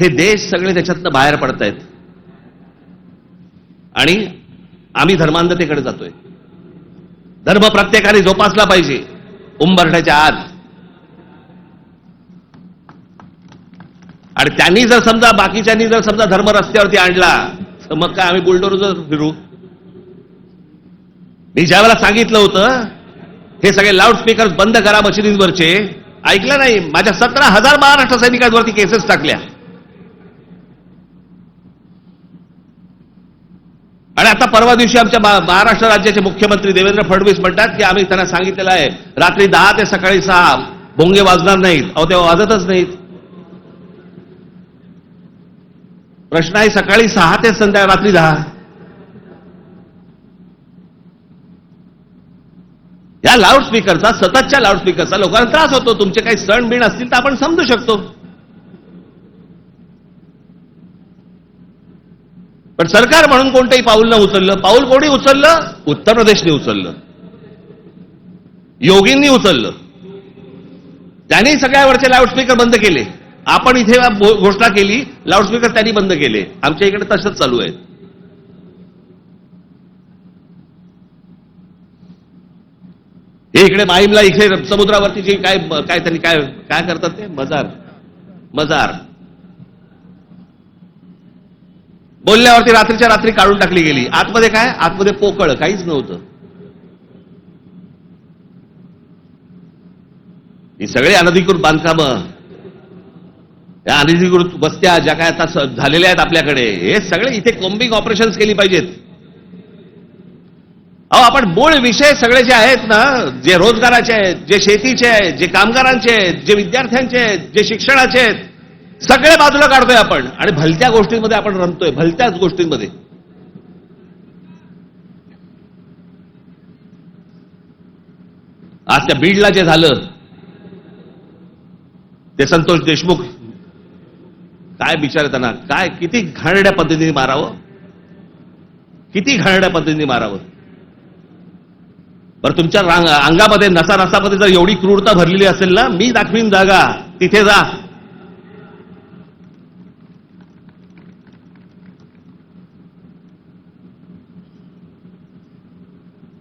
हे देश सगळे त्याच्यातनं बाहेर पडतायत आणि आम्ही धर्मांधतेकडे जातोय. धर्म प्रत्येकाने जोपासला पाहिजे उंबरठ्याच्या आत. आणि त्यांनी जर समजा बाकीच्यांनी जर समजा धर्म रस्त्यावरती आणला तर मग काय आम्ही बुलडोजर फिरू? मी ज्यावेळेला सांगितलं होतं हे सगळे लाऊडस्पीकर बंद करा मशिदींवरचे, ऐकलं नाही. माझ्या 17,000 महाराष्ट्र सैनिकांवरती केसेस टाकल्या. आणि आता परवा दिवशी आमच्या महाराष्ट्र राज्याचे मुख्यमंत्री देवेंद्र फडणवीस म्हणतात की आम्ही त्यांना सांगितलेलं आहे रात्री 10 ते सकाळी 6 भोंगे वाजणार नाहीत. अहो तेव्हा वाजतच नाहीत. प्रश्न आहे सकाळी 6 ते संध्याकाळी रात्री 10. या लाऊडस्पीकरचा, सततच्या लाऊडस्पीकरचा लोकांना त्रास होतो. तुमचे काही सण बिण असतील तर आपण समजू शकतो, पण सरकार म्हणून कोणतंही पाऊल न उचललं. पाऊल कोणी उचललं? उत्तर प्रदेशने उचललं, योगींनी उचललं. त्यांनी सगळ्यावरचे लाऊडस्पीकर बंद केले. आपण इथे घोषणा केली लाऊडस्पीकर त्यांनी बंद केले. आमच्या इकडे तसंच चालू आहे. हे इकडे माहीमला इकडे समुद्रावरती जे काय काय त्यांनी काय काय करतात ते मजार बोलल्यावरती रात्रीच्या रात्री काढून टाकली गेली. आतमध्ये काय? आतमध्ये पोकळ काहीच नव्हतं. ही सगळे अनधिकृत बांधकामं, या अनधिकृत वस्त्या ज्या काय आता झालेल्या आहेत आपल्याकडे, हे सगळे इथे कॉम्बिंग ऑपरेशन्स केली पाहिजेत. अहो आपण मूळ विषय सगळे जे आहेत ना, जे रोजगाराचे आहेत, जे शेतीचे आहेत, जे कामगारांचे आहेत, जे विद्यार्थ्यांचे आहेत, जे शिक्षणाचे आहेत, सगळे बाजूला काढतोय आपण आणि भलत्या गोष्टींमध्ये आपण रमतोय. भलत्याच गोष्टींमध्ये. आज त्या बीडला जे झालं, ते संतोष देशमुख काय बिचारे, त्यांना काय किती घाणेरड्या पद्धतीने मारावं, किती घाणेरड्या पद्धतीने मारावं. बरं तुमच्या अंगामध्ये नसा नसामध्ये जर एवढी क्रूरता भरलेली असेल ना, मी दाखवीन जागा, तिथे जा.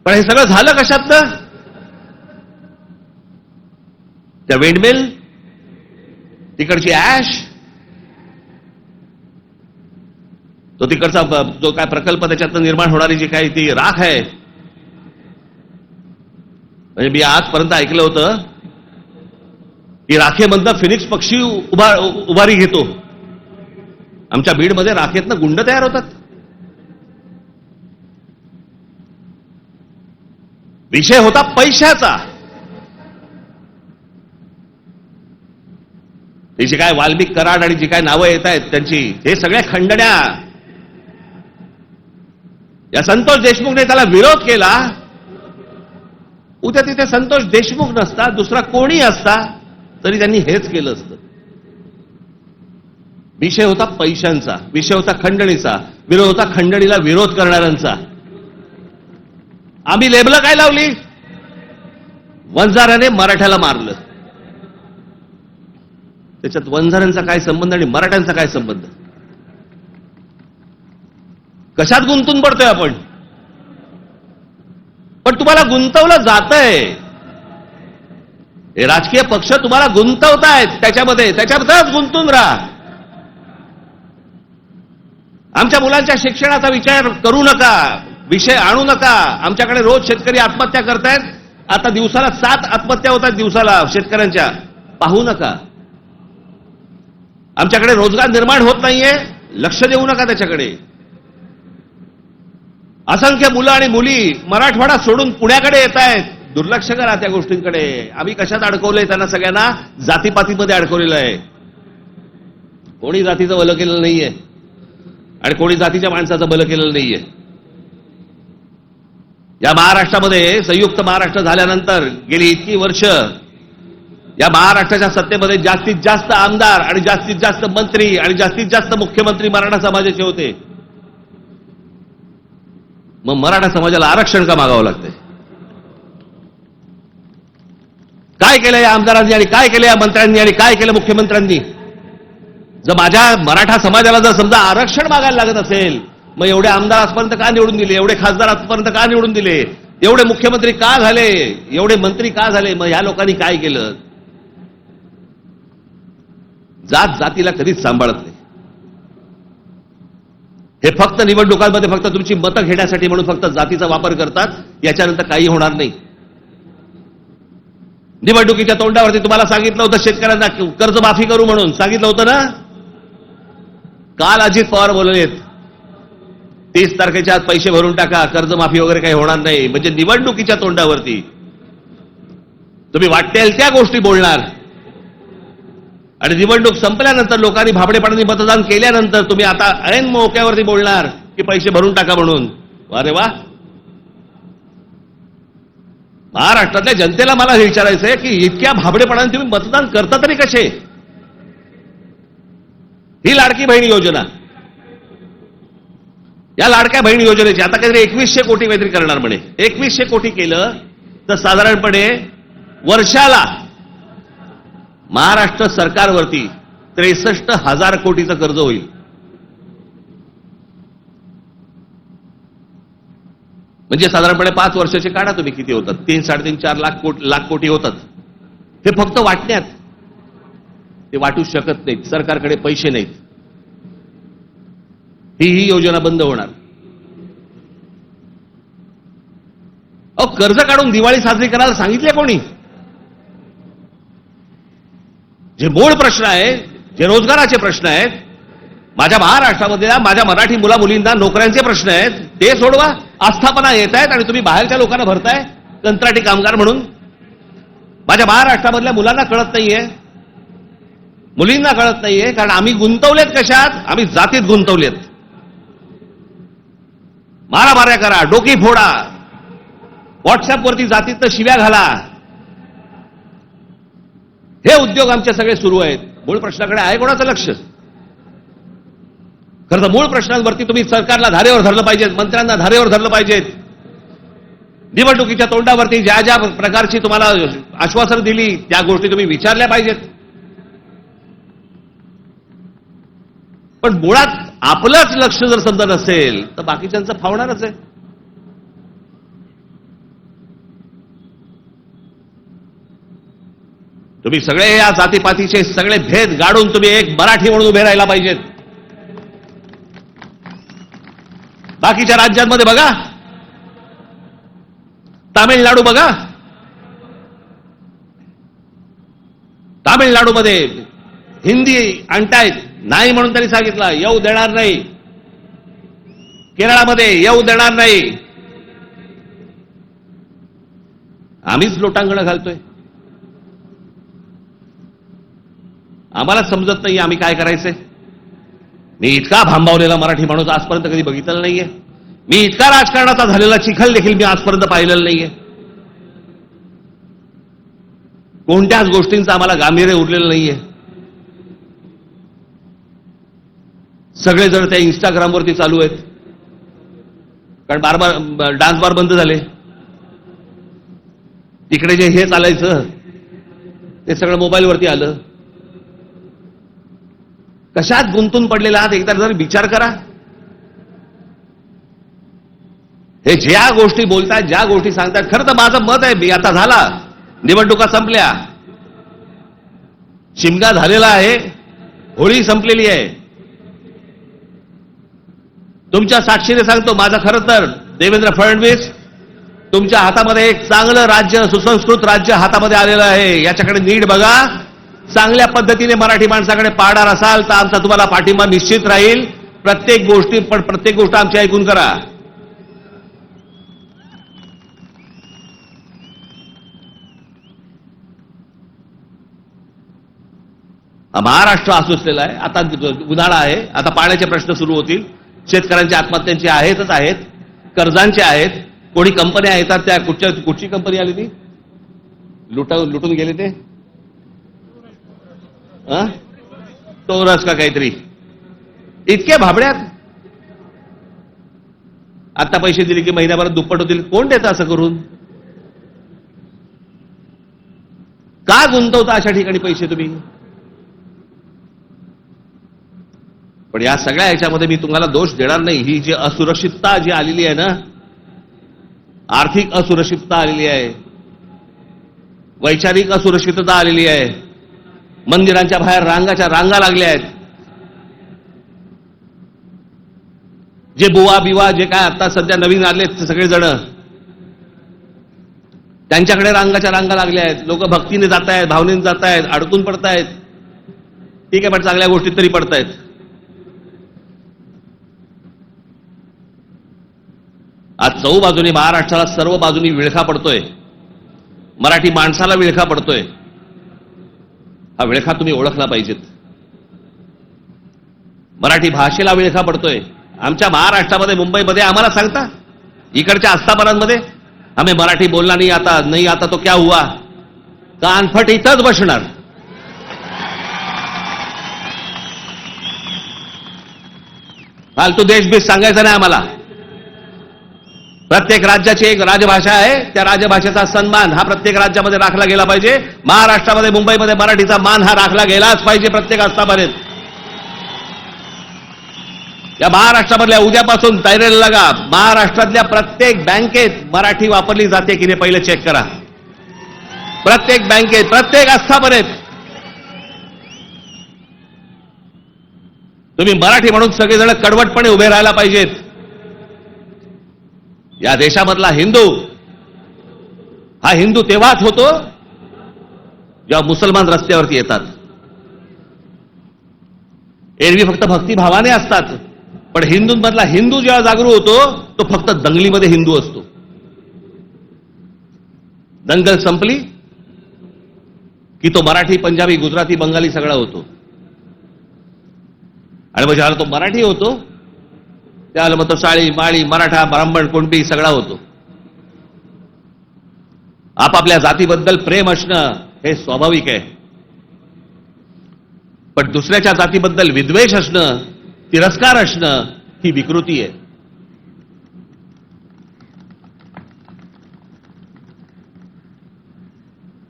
पण हे सगळं झालं कशातनं? त्या विंडमिल, तिकडची ऍश, तो तिकडचा जो काय प्रकल्प, त्याच्यातनं निर्माण होणारी जी काही ती राख आहे. म्हणजे मी आजपर्यंत ऐकलं होतं की राखेमधनं फिनिक्स पक्षी उभारी घेतो. आमच्या बीडमध्ये राखेतनं गुंड तयार होतात. विषय होता पैशाचा. ती जी काय वाल्मिक कराड आणि जी काय नावं येत आहेत त्यांची, हे सगळ्या खंडण्या. या संतोष देशमुखने त्याला विरोध केला. उद्या तिथे संतोष देशमुख नसता, दुसरा कोणी असता तरी त्यांनी हेच केलं असतं. विषय होता पैशांचा, विषय होता खंडणीचा, विरोध होता खंडणीला विरोध करणाऱ्यांचा. आम्ही लेबलं काय लावली? वंजाराने मराठ्याला मारलं. त्याच्यात वंजारांचा काय संबंध आणि मराठ्यांचा काय संबंध? कशात गुंतून पडतोय आपण? पण तुम्हाला गुंतवलं जातंय. हे राजकीय पक्ष तुम्हाला गुंतवतायत त्याच्यामध्ये, त्याच्याबद्दलच गुंतून राहा. आमच्या मुलांच्या शिक्षणाचा विचार करू नका, विषय आणू नका. आमच्याकडे रोज शेतकरी आत्महत्या करतायत. आता दिवसाला 7 आत्महत्या होतात दिवसाला शेतकऱ्यांच्या. पाहू नका. आमच्याकडे रोजगार निर्माण होत नाहीये, लक्ष देऊ नका त्याच्याकडे. असंख्य मुलं आणि मुली मराठवाडा सोडून पुण्याकडे येत आहेत. दुर्लक्ष करा त्या गोष्टींकडे. आम्ही कशात अडकवलंय त्यांना? सगळ्यांना जातीपातीमध्ये अडकवलेलं आहे. कोणी जातीचं भलं केलेलं नाहीये आणि कोणी जातीच्या माणसाचं भलं केलेलं नाहीये. या महाराष्ट्रामध्ये संयुक्त महाराष्ट्र झाल्यानंतर गेली इतकी वर्ष या महाराष्ट्राच्या सत्तेमध्ये जास्तीत जास्त आमदार आणि जास्तीत जास्त मंत्री आणि जास्तीत जास्त मुख्यमंत्री मराठा समाजाचे होते. मग मराठा समाजाला आरक्षण का मागावं लागतंय? काय केलं या आमदारांनी आणि काय केलं या मंत्र्यांनी आणि काय केलं मुख्यमंत्र्यांनी? जर माझ्या मराठा समाजाला जर समजा आरक्षण मागायला लागत असेल, मग एवढे आमदार आजपर्यंत का निवडून दिले? एवढे खासदार आजपर्यंत का निवडून दिले? एवढे मुख्यमंत्री का झाले? एवढे मंत्री का झाले? मग ह्या लोकांनी काय केलं? जात जातीला कधीच सांभाळत नाही. हे फक्त निवडणुकांमध्ये फक्त तुमची मतं घेण्यासाठी म्हणून फक्त जातीचा वापर करतात. याच्यानंतर काही होणार नाही. निवडणुकीच्या तोंडावरती तुम्हाला सांगितलं होतं शेतकऱ्यांना कर्जमाफी करू म्हणून, सांगितलं होतं ना? काल अजित पवार बोललेत 30 तारखेच्या आत पैसे भरून टाका, कर्जमाफी वगैरे काही होणार नाही. म्हणजे निवडणुकीच्या तोंडावरती तुम्ही वाटेल त्या गोष्टी बोलणार आणि निवडणूक संपल्यानंतर लोकांनी भाबडेपणाने मतदान केल्यानंतर तुम्ही आता ऐन मोक्यावरती बोलणार की पैसे भरून टाका म्हणून. अरे वा. महाराष्ट्रातल्या जनतेला मला हे विचारायचंय की इतक्या भाबडेपणाने तुम्ही मतदान करता तरी कसे? ही लाडकी बहीण योजना, या लाडक्या बहीण योजनेची आता काहीतरी 2100 कोटी काहीतरी करणार म्हणे. 2100 कोटी केलं तर साधारणपणे वर्षाला महाराष्ट्र सरकारवरती 63,000 कोटीचं कर्ज होईल. म्हणजे साधारणपणे 5 वर्षाचे काढा तुम्ही किती होतात. 3-3.5-4 लाख कोटी होतात. हे फक्त वाटण्यात. ते वाटू शकत नाहीत. सरकारकडे पैसे नाहीत. ही योजना बंद होणार. अहो, कर्ज काढून दिवाळी साजरी करायला सांगितले कोणी? जे मूळ प्रश्न आहेत, जे रोजगाराचे प्रश्न आहेत, माझ्या महाराष्ट्रामधल्या माझ्या मराठी मुला मुलींना नोकऱ्यांचे प्रश्न आहेत, ते सोडवा. आस्थापना येत आहेत आणि तुम्ही बाहेरच्या लोकांना भरताय कंत्राटी कामगार म्हणून. माझ्या महाराष्ट्रामधल्या मुलांना कळत नाहीये, मुलींना कळत नाहीये, कारण आम्ही गुंतवलेत कशात? आम्ही जातीत गुंतवलेत. मारामाऱ्या करा, डोकी फोडा, व्हॉट्सअपवरती जातीत शिव्या घाला, हे उद्योग आमचे सगळे सुरू आहेत. मूळ प्रश्नाकडे आहे कोणाचं लक्ष? खरं तर मूळ प्रश्नांवरती तुम्ही सरकारला धारेवर धरलं पाहिजे, मंत्र्यांना धारेवर धरलं पाहिजेत. निवडणुकीच्या तोंडावरती ज्या ज्या प्रकारची तुम्हाला आश्वासनं दिली त्या गोष्टी तुम्ही विचारल्या पाहिजेत. पण मुळात आपलंच लक्ष जर समजा नसेल तर बाकीच्यांचं फावणारच आहे. तुम्ही सगळे या जातीपातीचे सगळे भेद गाडून तुम्ही एक मराठी म्हणून उभे राहायला पाहिजेत. बाकीच्या राज्यांमध्ये बघा, तामिळनाडू बघा, तामिळनाडूमध्ये हिंदी आणतायत, नाही म्हणून त्यांनी सांगितलं येऊ देणार नाही. केरळामध्ये येऊ देणार नाही. आम्हीच लोटांगण घालतोय. आम्हाला समजत नाही आम्ही काय करायचंय. मी इतका भांबावलेला मराठी माणूस आजपर्यंत कधी बघितलेला नाहीये. मी इतका राजकारणाचा झालेला चिखल देखील मी आजपर्यंत पाहिलेला नाहीये. कोणत्याच गोष्टींचं आम्हाला गांभीर्य उरलेलं नाहीये. सगळे जण त्या इंस्टाग्रामवरती चालू आहेत, कारण बार डान्स बार बंद झाले. तिकडे जे हे चालायचं ते सगळं मोबाईलवरती आलं. कशात गुंतून पडलेला आहात एकदा जर विचार करा. हे ज्या गोष्टी बोलतात, ज्या गोष्टी सांगतात, खरं तर माझं मत आहे, मी आता झाला, निवडणुका संपल्या, शिमगा झालेला आहे, होळी संपलेली आहे. तुमच्या साक्षीने सांगतो, माझं खरं तर देवेंद्र फडणवीस तुमच्या हातामध्ये एक चांगलं राज्य, सुसंस्कृत राज्य हातामध्ये आलेलं आहे. याच्याकडे नीट बघा. चांगल्या पद्धतीने मराठी माणसाकडे पाहणार असाल तर आमचा तुम्हाला पाठिंबा निश्चित राहील. प्रत्येक गोष्ट आमची ऐकून करा. महाराष्ट्र आसुसलेला आहे. आता उन्हाळा आहे, आता पाण्याचे प्रश्न सुरू होतील. शेतकऱ्यांच्या आत्महत्यांचे आहेतच आहेत, कर्जांचे आहेत. कोणी कंपन्या येतात, त्या कुठची कंपनी आली ती लुटून गेले ते टोरस का काहीतरी, इतके भाबड्यात. आता पैसे दिले की महिन्याभरात दुप्पट होतील. कोण देतं असं करून? का गुंतवता अशा ठिकाणी पैसे तुम्ही? पण या सगळ्या ह्याच्यामध्ये मी तुम्हाला दोष देणार नाही. ही जी असुरक्षितता जी आलेली आहे ना, आर्थिक असुरक्षितता आलेली आहे, वैचारिक असुरक्षितता आलेली आहे, मंदिरांच्या बाहेर रांगा लागल्या आहेत. जे बुवा बिवा जे काय आता सध्या नवीन आले सगळेजण, त्यांच्याकडे रांगा लागल्या आहेत. लोक भक्तीने जात आहेत, भावनेने जात आहेत, अडकून पडतायत. ठीक आहे, पण चांगल्या गोष्टीत तरी पडतायत. आज चहूबाजूने महाराष्ट्राला सर्व बाजूनी विळखा पडतोय. मराठी माणसाला विळखा पडतोय. हा विळखा तुम्ही ओळखला पाहिजेत. मराठी भाषेला विळखा पडतोय. आमच्या महाराष्ट्रामध्ये, मुंबईमध्ये आम्हाला सांगता, इकडच्या आस्थापनांमध्ये आम्ही मराठी बोलना नाही आता तो क्या हुआ, कानफट इथंच बसणार. फालतू देश बीस सांगायचं नाही आम्हाला. प्रत्येक राज्याची एक राजभाषा आहे, त्या राजभाषेचा सन्मान हा प्रत्येक राज्यामध्ये राखला गेला पाहिजे. महाराष्ट्रामध्ये, मुंबईमध्ये मराठीचा मान हा राखला गेलाच पाहिजे प्रत्येक आस्थापनेत. या महाराष्ट्रामधल्या उद्यापासून तयारीला लागा. महाराष्ट्रातल्या प्रत्येक बँकेत मराठी वापरली जाते की नाही पहिले चेक करा. प्रत्येक बँकेत, प्रत्येक आस्थापनेत तुम्ही मराठी म्हणून सगळेजण कडवटपणे उभे राहायला पाहिजेत. या देशामधला हिंदू हा हिंदू तेव्हाच होतो जेव्हा मुसलमान रस्त्यावरती येतात. एरवी फक्त भक्तिभावाने असतात, पण हिंदूंमधला हिंदू जेव्हा जागरूक होतो तो फक्त दंगलीमध्ये हिंदू असतो. दंगल संपली की तो मराठी, पंजाबी, गुजराती, बंगाली सगळा होतो. आणि मग ज्याला तो मराठी होतो त्याला मग तो साळी, माळी, मराठा, ब्राह्मण, कुणबी सगळा होतो. आपापल्या जातीबद्दल प्रेम असणं हे स्वाभाविक आहे, पण दुसऱ्याच्या जातीबद्दल विद्वेष असणं, तिरस्कार असणं ही विकृती आहे.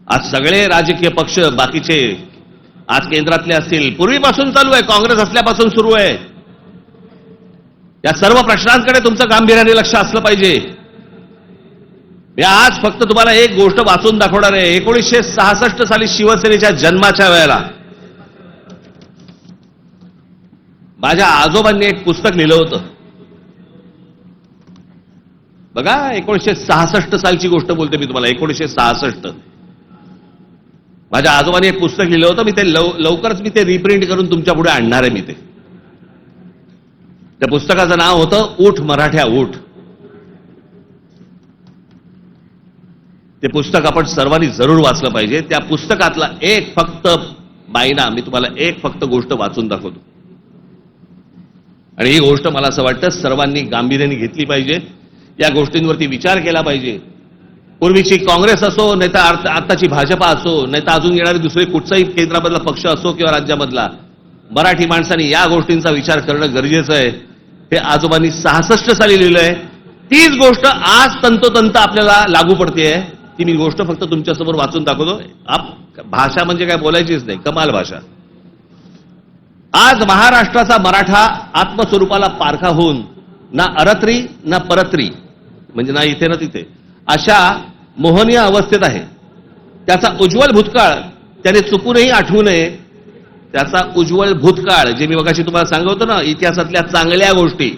आज सगळे राजकीय पक्ष बाकीचे आज केंद्रातले असतील, पूर्वीपासून चालू आहे, काँग्रेस असल्यापासून सुरू आहे. या सर्व प्रश्नांकडे तुमचं गांभीर्याने लक्ष असलं पाहिजे. मी आज फक्त तुम्हाला एक गोष्ट वाचून दाखवणार आहे. 1966 साली शिवसेनेच्या जन्माच्या वेळेला माझ्या आजोबांनी एक पुस्तक लिहिलं होतं. बघा, 1966 सालची गोष्ट बोलते मी तुम्हाला. 1966 माझ्या आजोबांनी एक पुस्तक लिहिलं होतं. मी ते लवकरच मी ते रिप्रिंट करून तुमच्या पुढे आणणार आहे. मी त्या पुस्तकाचं नाव होतं ऊठ मराठ्या ऊठ. ते पुस्तक आपण सर्वांनी जरूर वाचलं पाहिजे. त्या पुस्तकातला एक फक्त बायना मी तुम्हाला एक फक्त गोष्ट वाचून दाखवतो, आणि ही गोष्ट मला असं वाटतं सर्वांनी गांभीर्याने घेतली पाहिजे. या गोष्टींवरती विचार केला पाहिजे. पूर्वीची काँग्रेस असो, नाही तर आताची भाजपा असो, नाही तर अजून येणारी दुसरी कुठचाही केंद्रामधला पक्ष असो किंवा राज्यामधला, मराठी माणसांनी या गोष्टींचा विचार करणं गरजेचं आहे. हे आजोबांनी 66 साली लिहिलंय. तीच गोष्ट आज तंतोतंत आपल्याला लागू पडतेय. ती मी गोष्ट फक्त तुमच्यासमोर वाचून दाखवतो. भाषा म्हणजे काय बोलायचीच नाही, कमाल भाषा. आज महाराष्ट्राचा मराठा आत्मस्वरूपाला पारखा होऊन ना अरत्री ना परत्री, म्हणजे ना इथे ना तिथे, अशा मोहनीय अवस्थेत आहे. त्याचा उज्ज्वल भूतकाळ त्याने चुकूनही आठवू नये. त्याचा उज्ज्वल भूतकाळ, जे मी मगाशी तुम्हाला सांगत होतो ना, इतिहासातल्या चांगल्या गोष्टी,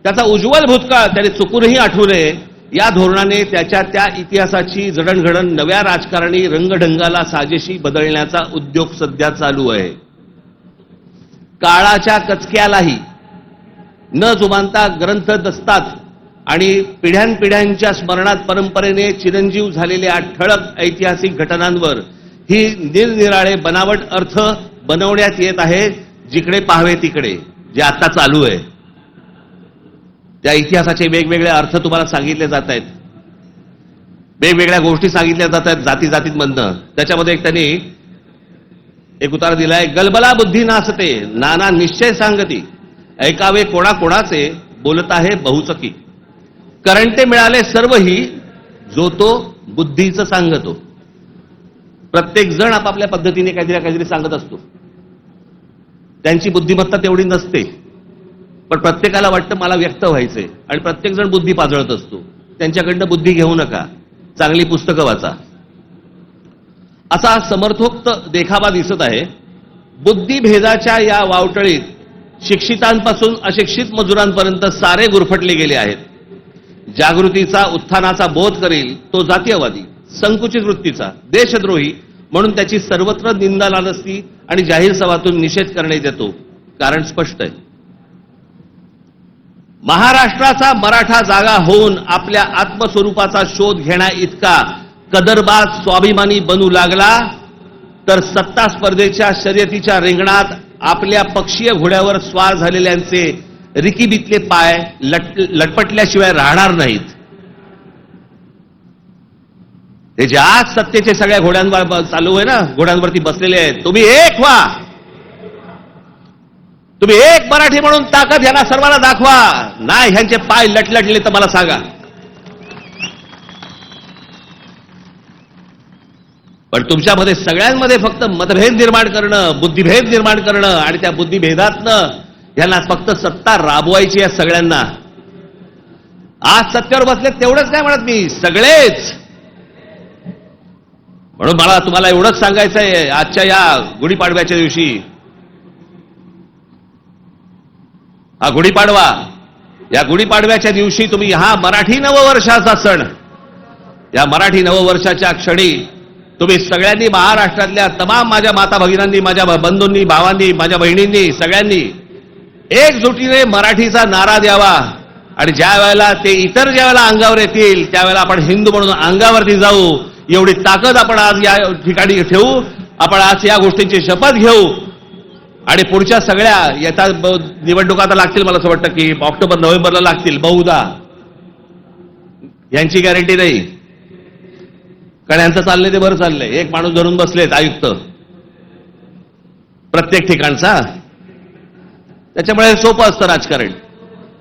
त्याचा उज्ज्वल भूतकाळ त्याने चुकूनही आठवू नये. या धोरणाने त्याच्या त्या इतिहासाची जडणघडण नव्या राजकारणी रंगढंगाला साजेशी बदलण्याचा उद्योग सध्या चालू आहे. काळाच्या कचक्यालाही न जुमानता ग्रंथ दस्तात आणि पिढ्यानपिढ्यांच्या स्मरणात परंपरेने चिरंजीव झालेल्या ठळक ऐतिहासिक घटनांवर ही निरनिराळे बनावट अर्थ बनवण्यात येत आहे. जिकडे पाहावे तिकडे, जे आता चालू आहे, त्या इतिहासाचे वेगवेगळे अर्थ तुम्हाला सांगितले जात आहेत. वेगवेगळ्या गोष्टी सांगितल्या जात आहेत जाती जातींमधनं. त्याच्यामध्ये एक त्यांनी एक उतारा दिलाय. गलबला बुद्धी नासते, नाना निश्चय सांगती, ऐकावे कोणाकोणाचे, बोलत आहे बहुचकी, करंटे मिळाले सर्वही, जो तो बुद्धीचं सांगतो. प्रत्येक जण आपापल्या पद्धतीने काहीतरी सांगत असतो. त्यांची बुद्धिमत्ता तेवढी नसते, पण प्रत्येकाला वाटतं मला व्यक्त व्हायचंय, आणि प्रत्येक जण बुद्धी पाजळत असतो. त्यांच्याकडनं बुद्धी घेऊ नका, चांगली पुस्तकं वाचा, असा समर्थोक्त देखावा दिसत आहे. बुद्धिभेदाच्या या वावटळीत शिक्षितांपासून अशिक्षित मजुरांपर्यंत सारे गुरफटले गेले आहेत. जागृतीचा, उत्थानाचा बोध करील तो जातीयवादी, संकुचित वृत्तीचा, देशद्रोही म्हणून त्याची सर्वत्र निंदा लालसती आणि जाहीर सभातून निषेध करण्यात येतो. कारण स्पष्ट आहे. महाराष्ट्राचा मराठा जागा होऊन आपल्या आत्मस्वरूपाचा शोध घेण्या इतका कदरबाज स्वाभिमानी बनू लागला तर सत्ता स्पर्धेच्या शर्यतीच्या रिंगणात आपल्या पक्षीय घोड्यावर स्वार झालेल्यांचे रिकीबितले पाय लटपटल्याशिवाय राहणार नाहीत. हे जे आज सत्तेचे सगळ्या घोड्यांवर चालू आहे ना, घोड्यांवरती बसलेले आहेत, तुम्ही एक व्हा. तुम्ही एक मराठी म्हणून ताकद ह्यांना सर्वांना दाखवा. नाही ह्यांचे पाय लटलटले तर मला सांगा. पण तुमच्यामध्ये सगळ्यांमध्ये फक्त मतभेद निर्माण करणं, बुद्धिभेद निर्माण करणं आणि त्या बुद्धिभेदातनं ह्यांना फक्त सत्ता राबवायची आहे सगळ्यांना. आज सत्तेवर बसले तेवढंच काय म्हणत मी, सगळेच. म्हणून मला तुम्हाला एवढंच सांगायचं आहे आजच्या या गुढीपाडव्याच्या दिवशी. हा गुढीपाडवा, या गुढीपाडव्याच्या दिवशी तुम्ही हा मराठी नववर्षाचा सण, या मराठी नववर्षाच्या क्षणी तुम्ही सगळ्यांनी, महाराष्ट्रातल्या तमाम माझ्या माता भगिनींनी, माझ्या बंधूंनी, भावांनी, माझ्या बहिणींनी, सगळ्यांनी एकजुटीने मराठीचा नारा द्यावा. आणि ज्या वेळेला ते इतर ज्या वेळेला अंगावर येतील त्यावेळेला आपण हिंदू म्हणून अंगावरती जाऊ. एवढी ताकद आपण आज या ठिकाणी ठेवू. आपण आज या गोष्टींची शपथ घेऊ. आणि पुढच्या सगळ्या येत्या निवडणुका आता लागतील, मला असं वाटतं की ऑक्टोबर नोव्हेंबरला लागतील बहुधा. यांची गॅरंटी नाही, कारण यांचं चाललंय ते बरं चाललंय. एक माणूस धरून बसलेत आयुक्त प्रत्येक ठिकाणचा. त्याच्यामुळे सोपं असतं राजकारण.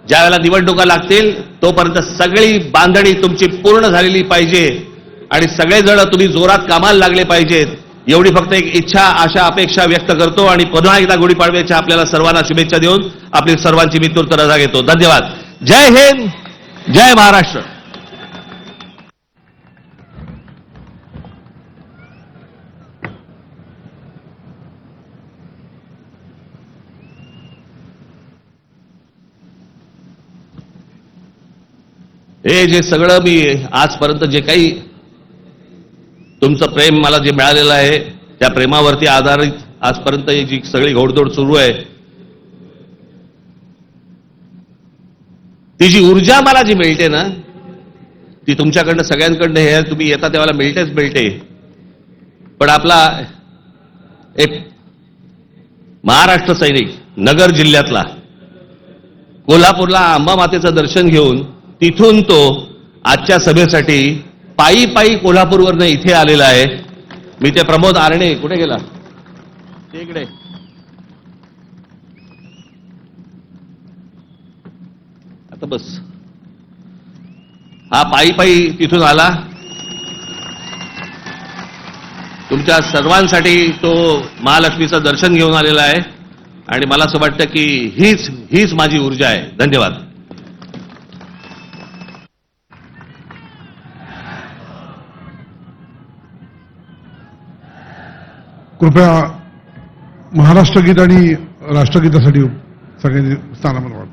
ज्या वेळेला निवडणुका लागतील तोपर्यंत सगळी बांधणी तुमची पूर्ण झालेली पाहिजे आणि सगळेजण तुम्ही जोरात कामाला लागले पाहिजेत. एवढी फक्त एक इच्छा, आशा, अपेक्षा व्यक्त करतो आणि पुन्हा एकदा गुढीपाडव्याच्या आपल्याला सर्वांना शुभेच्छा देऊन आपली सर्वांची मी तूर्त रजा घेतो. धन्यवाद. जय हिंद, जय महाराष्ट्र. हे जे सगळं मी आजपर्यंत जे काही तुमचं प्रेम मला जे मिळालेलं आहे त्या प्रेमावरती आधारित आजपर्यंत जी सगळी घोडदौड सुरू आहे, ती जी ऊर्जा मला जी मिळते ना, ती तुमच्याकडनं सगळ्यांकडनं हे तुम्ही येता तेव्हा मिळतेच मिळते. पण आपला एक महाराष्ट्र सैनिक नगर जिल्ह्यातला कोल्हापूरला अंबा मातेचं दर्शन घेऊन तिथून तो आजच्या सभेसाठी पायी पायी कोल्हापूरवरनं इथे आलेला आहे. मी ते प्रमोद आरणे, कुठे गेला ते, इकडे आता बस. हा पायी पायी तिथून आला. तुमच्या सर्वांसाठी तो महालक्ष्मीचं दर्शन घेऊन आलेला आहे आणि मला असं वाटतं की हीच माझी ऊर्जा आहे. धन्यवाद. कृपया महाराष्ट्र गीत आणि राष्ट्रगीतासाठी सगळ्यांनी स्थानापन्न व्हावं.